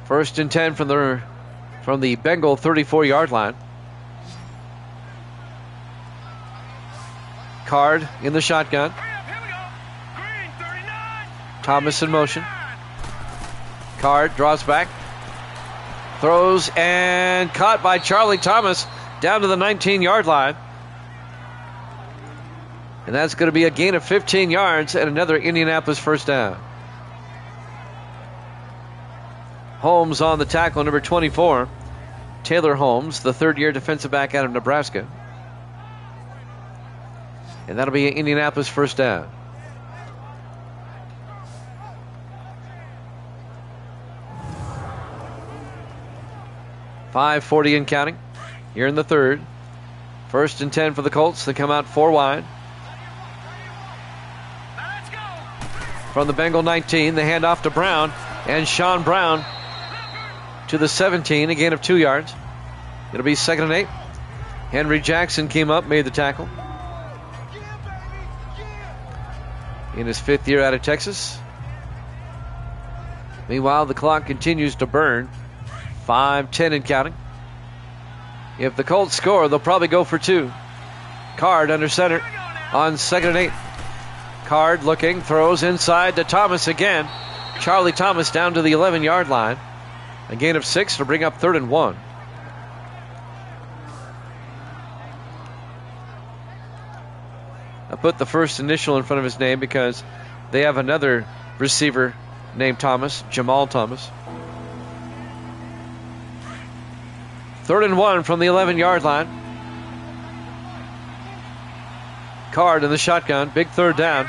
First and 10 from the Bengal 34-yard line. Card in the shotgun. Thomas in motion. Card draws back. Throws and caught by Charlie Thomas down to the 19-yard line. And that's going to be a gain of 15 yards and another Indianapolis first down. Holmes on the tackle, number 24. Taylor Holmes, the 3rd-year defensive back out of Nebraska. And that'll be an Indianapolis first down. .540 and counting. Here in the third. 1st and 10 for the Colts. They come out 4 wide. From the Bengal 19, the handoff to Brown. And Sean Brown to the 17, a gain of 2 yards. It'll be 2nd and 8. Henry Jackson came up, made the tackle. In his 5th year out of Texas. Meanwhile, the clock continues to burn. 5:10 and counting. If the Colts score, they'll probably go for 2. Card under center on 2nd and 8. Card looking, throws inside to Thomas again. Charlie Thomas down to the 11-yard line. A gain of 6 to bring up 3rd and 1. I put the first initial in front of his name because they have another receiver named Thomas, Jamal Thomas. 3rd and 1 from the 11-yard line. Card in the shotgun. Big third down.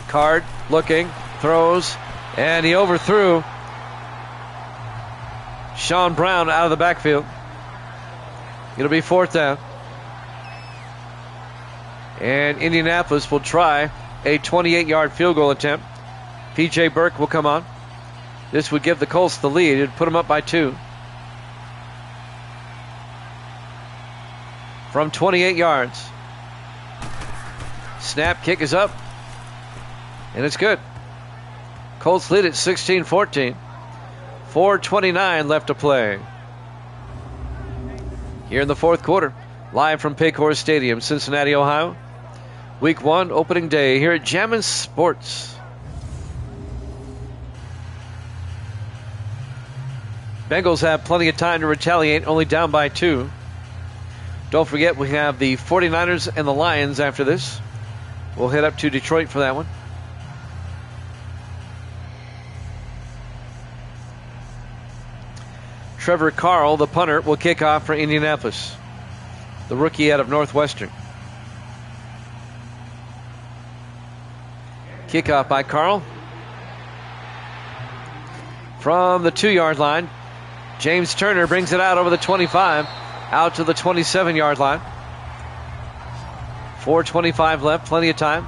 Card looking, throws, and he overthrew Sean Brown out of the backfield. It'll be fourth down. And Indianapolis will try a 28-yard field goal attempt. P.J. Burke will come on. This would give the Colts the lead. It would put them up by 2. From 28 yards. Snap, kick is up. And it's good. Colts lead at 16-14. 4:29 left to play. Here in the fourth quarter. Live from Paycor Stadium, Cincinnati, Ohio. Week 1, opening day here at Jammin' Sports. Bengals have plenty of time to retaliate, only down by 2. Don't forget, we have the 49ers and the Lions after this. We'll head up to Detroit for that one. Trevor Carl, the punter, will kick off for Indianapolis. The rookie out of Northwestern. Kickoff by Carl. From the 2-yard line, James Turner brings it out over the 25, out to the 27-yard line. 4:25 left, plenty of time.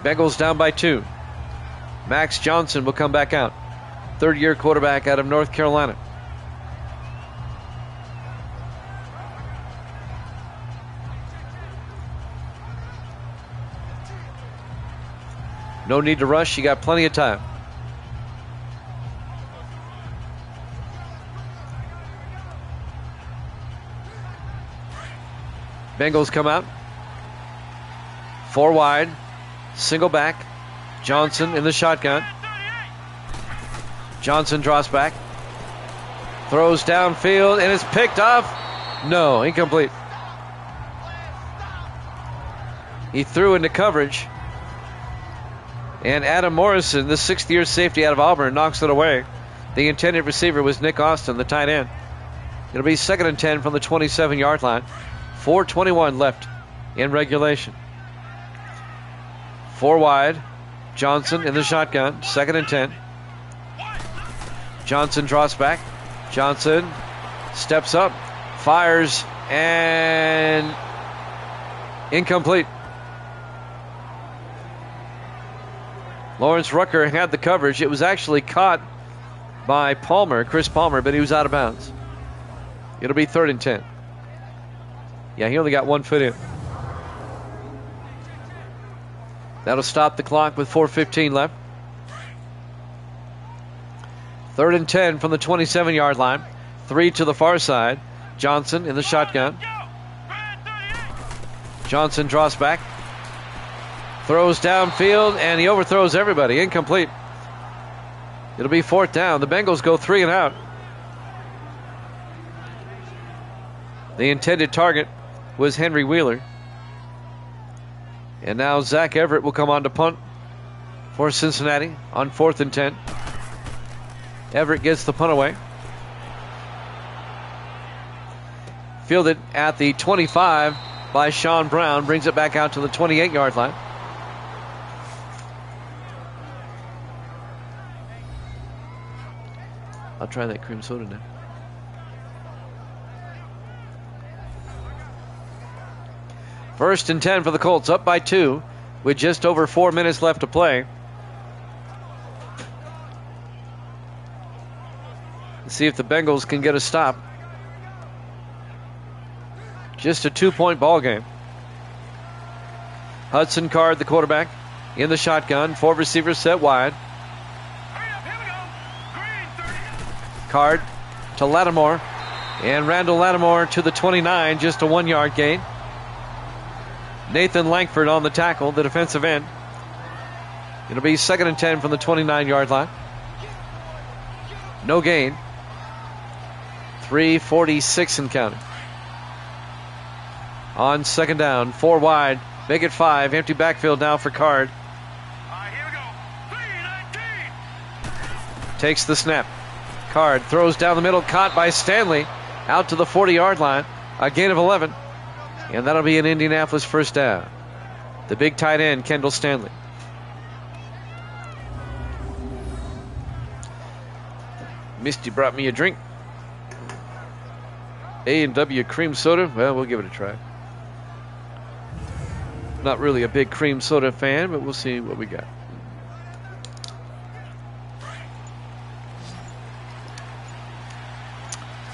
Bengals down by 2. Max Johnson will come back out. Third-year quarterback out of North Carolina. No need to rush. You got plenty of time. Bengals come out. 4 wide. Single back. Johnson in the shotgun. Johnson draws back. Throws downfield and it's picked off. No, incomplete. He threw into coverage. And Adam Morrison, the 6th-year safety out of Auburn, knocks it away. The intended receiver was Nick Austin, the tight end. It'll be 2nd and 10 from the 27-yard line. 4:21 left in regulation. 4 wide. Johnson in the shotgun. 2nd and 10. Johnson draws back. Johnson steps up, fires, and incomplete. Lawrence Rucker had the coverage. It was actually caught by Chris Palmer, but he was out of bounds. It'll be 3rd and 10. Yeah, he only got 1 foot in. That'll stop the clock with 4:15 left. 3rd and 10 from the 27-yard line. 3 to the far side. Johnson in the shotgun. Johnson draws back. Throws downfield, and he overthrows everybody. Incomplete. It'll be 4th down. The Bengals go 3 and out. The intended target was Henry Wheeler. And now Zach Everett will come on to punt for Cincinnati on 4th and 10. Everett gets the punt away. Fielded at the 25 by Sean Brown. Brings it back out to the 28-yard line. I'll try that cream soda now. First and 10 for the Colts, up by 2 with just over 4 minutes left to play. Let's see if the Bengals can get a stop. Just a 2-point ball game. Hudson Card, the quarterback, in the shotgun. 4 receivers set wide. Card to Lattimore. And Randall Lattimore to the 29, just a 1-yard gain. Nathan Langford on the tackle, the defensive end. It'll be 2nd and 10 from the 29-yard line. No gain. 3:46 and counting. On 2nd down, 4 wide, make it 5. Empty backfield now for Card.
Here we go. 3-19.
Takes the snap. Card throws down the middle, caught by Stanley. Out to the 40-yard line. A gain of 11. And that'll be an Indianapolis first down. The big tight end, Kendall Stanley. Misty brought me a drink. A&W cream soda. Well, we'll give it a try. Not really a big cream soda fan, but we'll see what we got.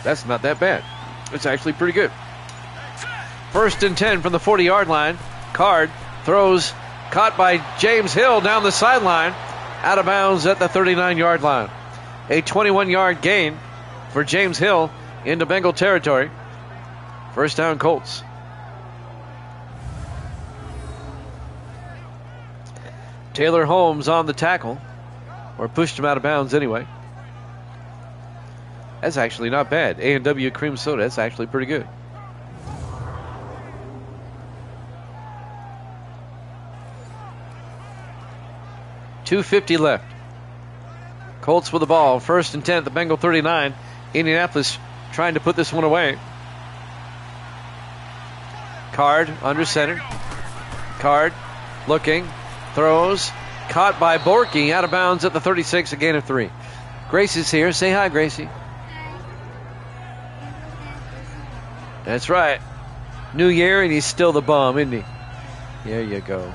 That's not that bad. It's actually pretty good. 1st and 10 from the 40-yard line. Card throws, caught by James Hill down the sideline, out of bounds at the 39-yard line. A 21-yard gain for James Hill into Bengal territory. First down, Colts. Taylor Holmes on the tackle, or pushed him out of bounds anyway. That's actually not bad. A&W cream soda, that's actually pretty good. .250 left. Colts with the ball. 1st and 10 at the Bengal 39. Indianapolis trying to put this one away. Card under center. Card looking. Throws. Caught by Borky. Out of bounds at the 36. A gain of 3. Gracie's here. Say hi, Gracie. That's right. New year and he's still the bum, isn't he? There you go.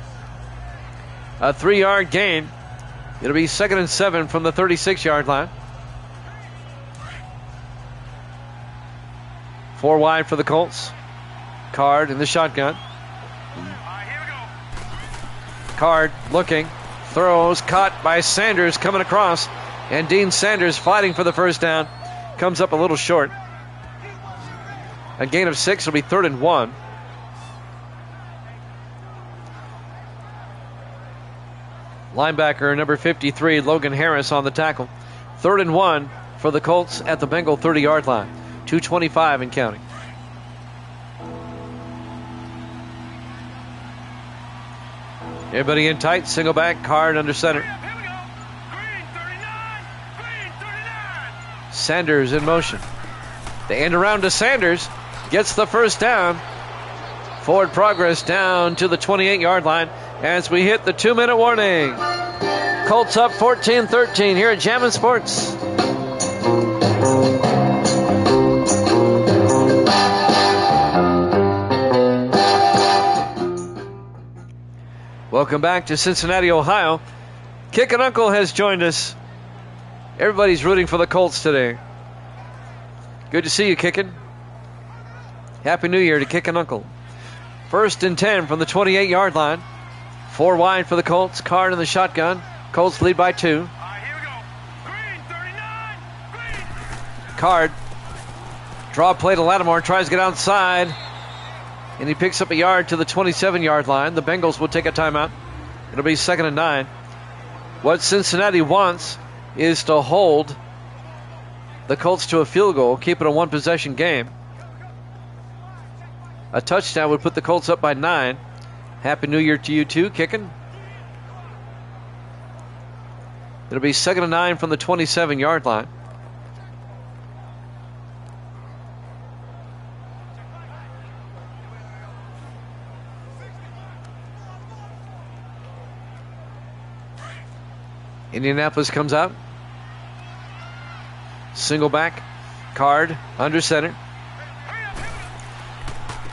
A 3-yard gain. It'll be 2nd and 7 from the 36-yard line. 4 wide for the Colts. Card in the shotgun. Card looking. Throws. Caught by Sanders coming across. And Dean Sanders fighting for the first down. Comes up a little short. A gain of 6 will be 3rd and 1. Linebacker number 53, Logan Harris on the tackle. 3rd and 1 for the Colts at the Bengal 30-yard line. 2:25 and counting. Everybody in tight, single back, Card under center. Sanders in motion. They end around to Sanders. Gets the first down. Forward progress down to the 28-yard line as we hit the 2-minute warning. Colts up 14-13 here at Jammin' Sports. Welcome back to Cincinnati, Ohio. Kickin' Uncle has joined us. Everybody's rooting for the Colts today. Good to see you, Kickin'. Happy New Year to Kickin' Uncle. 1st and 10 from the 28-yard line. 4 wide for the Colts. Card in the shotgun. Colts lead by 2.
Here we go. Green, 39. Green.
Card. Draw play to Lattimore. Tries to get outside. And he picks up a yard to the 27-yard line. The Bengals will take a timeout. It'll be 2nd and 9. What Cincinnati wants is to hold the Colts to a field goal. Keep it a one-possession game. A touchdown would put the Colts up by 9. Happy New Year to you too, Kickin'. It'll be 2nd and 9 from the 27-yard line. Indianapolis comes out. Single back. Card under center.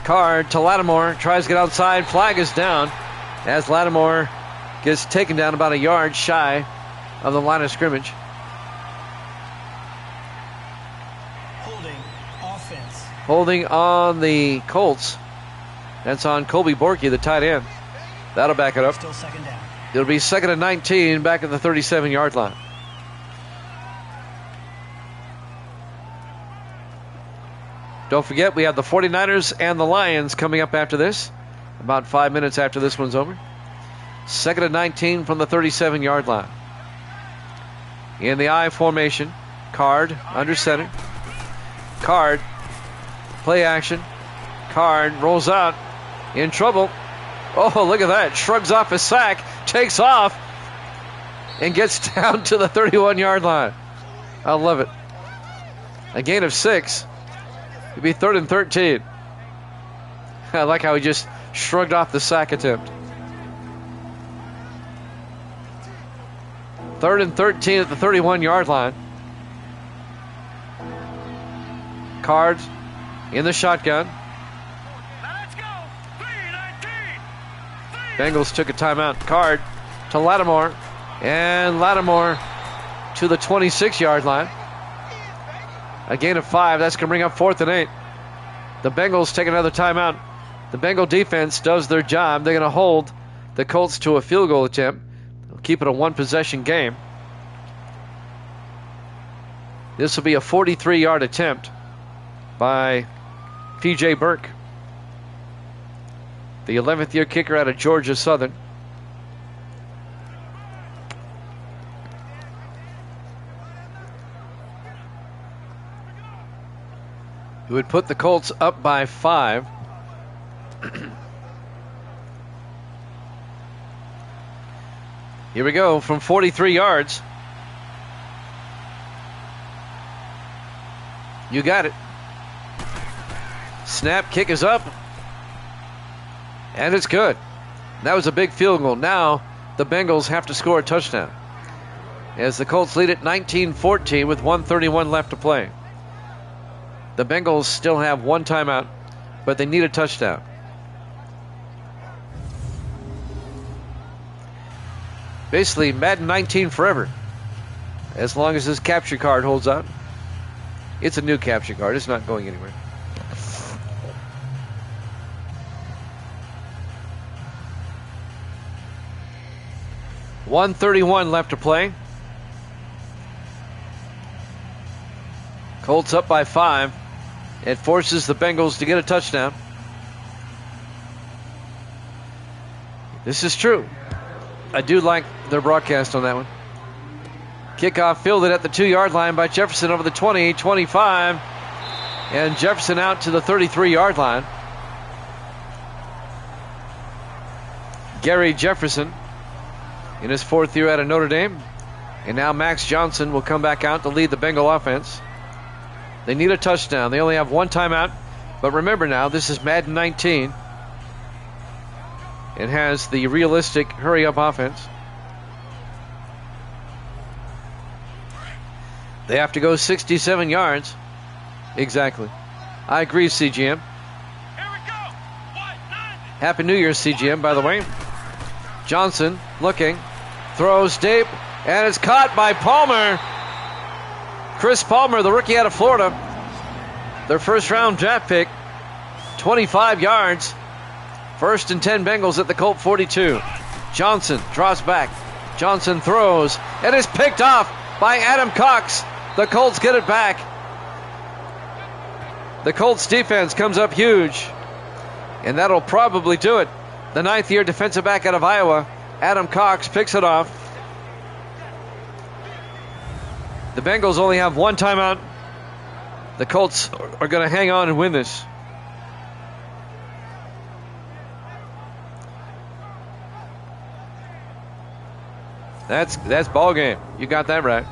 Card to Lattimore. Tries to get outside. Flag is down as Lattimore gets taken down about a yard shy of the line of scrimmage.
Holding offense.
Holding on the Colts. That's on Colby Borky, the tight end. That'll back it up.
Still 2nd down.
It'll be 2nd and 19 back at the 37-yard line. Don't forget, we have the 49ers and the Lions coming up after this. About 5 minutes after this one's over. 2nd and 19 from the 37-yard line. In the I formation. Card under center. Card. Play action. Card rolls out. In trouble. Oh, look at that. Shrugs off his sack. Takes off. And gets down to the 31-yard line. I love it. A gain of 6. It'd be 3rd and 13. I like how he just shrugged off the sack attempt. 3rd and 13 at the 31-yard line. Cards in the shotgun.
Now let's go. 3:19.
Bengals took a timeout. Card to Lattimore. And Lattimore to the 26-yard line. A gain of 5. That's going to bring up 4th and 8. The Bengals take another timeout. The Bengal defense does their job. They're going to hold the Colts to a field goal attempt. They'll keep it a one-possession game. This will be a 43-yard attempt by P.J. Burke, the 11th-year kicker out of Georgia Southern. It would put the Colts up by 5. Here we go from 43 yards. You got it. Snap, kick is up. And it's good. That was a big field goal. Now the Bengals have to score a touchdown, as the Colts lead it 19-14 with 1:31 left to play. The Bengals still have one timeout, but they need a touchdown. Basically, Madden 19 forever, as long as this capture card holds out. It's a new capture card. It's not going anywhere. $1:31 left to play. Colts up by 5. It forces the Bengals to get a touchdown. This is true. I do like their broadcast on that one. Kickoff fielded at the 2-yard line by Jefferson over the 20, 25. And Jefferson out to the 33-yard line. Gary Jefferson in his 4th year out of Notre Dame. And now Max Johnson will come back out to lead the Bengal offense. They need a touchdown. They only have one timeout. But remember now, this is Madden 19. It has the realistic hurry-up offense. They have to go 67 yards. Exactly. I agree, CGM.
Here we go.
Happy New Year, CGM, by the way. Johnson looking. Throws deep. And it's caught by Palmer. Chris Palmer, the rookie out of Florida. Their first-round draft pick. 25 yards. 1st and 10 Bengals at the Colt 42. Johnson draws back. Johnson throws. And is picked off by Adam Cox. The Colts get it back. The Colts defense comes up huge. And that'll probably do it. The 9th-year defensive back out of Iowa, Adam Cox, picks it off. The Bengals only have one timeout. The Colts are going to hang on and win this. That's ball game. You got that right.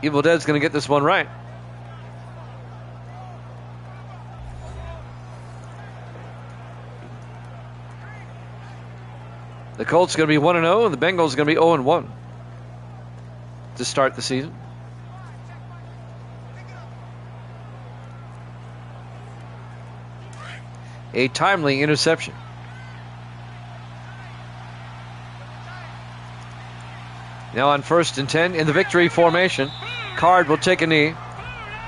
Evil Dead's going to get this one right. The Colts are going to be 1-0, and the Bengals are going to be 0-1 to start the season. A timely interception. Now on 1st and 10 in the victory formation. Card will take a knee.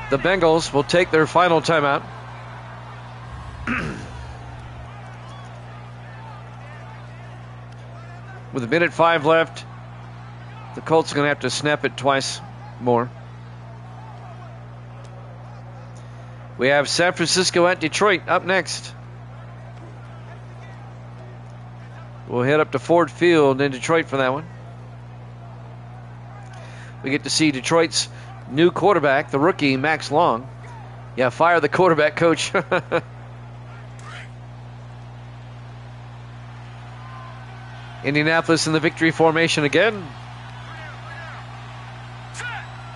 The Bengals will take their final timeout. With 1:05 left, the Colts are going to have to snap it twice more. We have San Francisco at Detroit up next. We'll head up to Ford Field in Detroit for that one. We get to see Detroit's new quarterback, the rookie, Max Long. Yeah, fire the quarterback coach. Indianapolis in the victory formation again.
Set.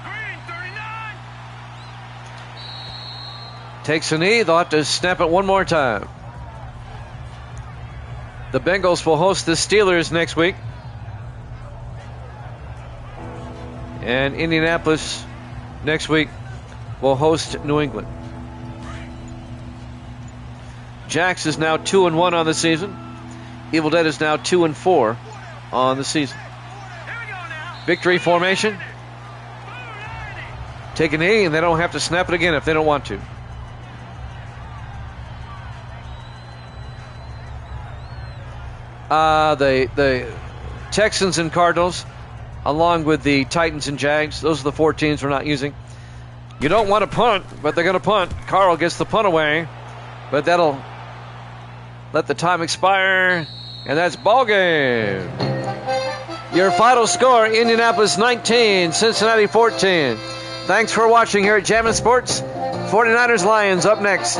Green 39.
Takes a knee. They'll have to snap it one more time. The Bengals will host the Steelers next week. And Indianapolis next week will host New England. Jax is now 2-1 on the season. Evil Dead is now 2-4 on the season. Victory formation. Take a knee, and they don't have to snap it again if they don't want to. The Texans and Cardinals, along with the Titans and Jags, those are the 4 teams we're not using. You don't want to punt, but they're going to punt. Carl gets the punt away, but that'll let the time expire, and that's ball game. Your final score, Indianapolis 19, Cincinnati 14. Thanks for watching here at Jammin' Sports. 49ers Lions up next.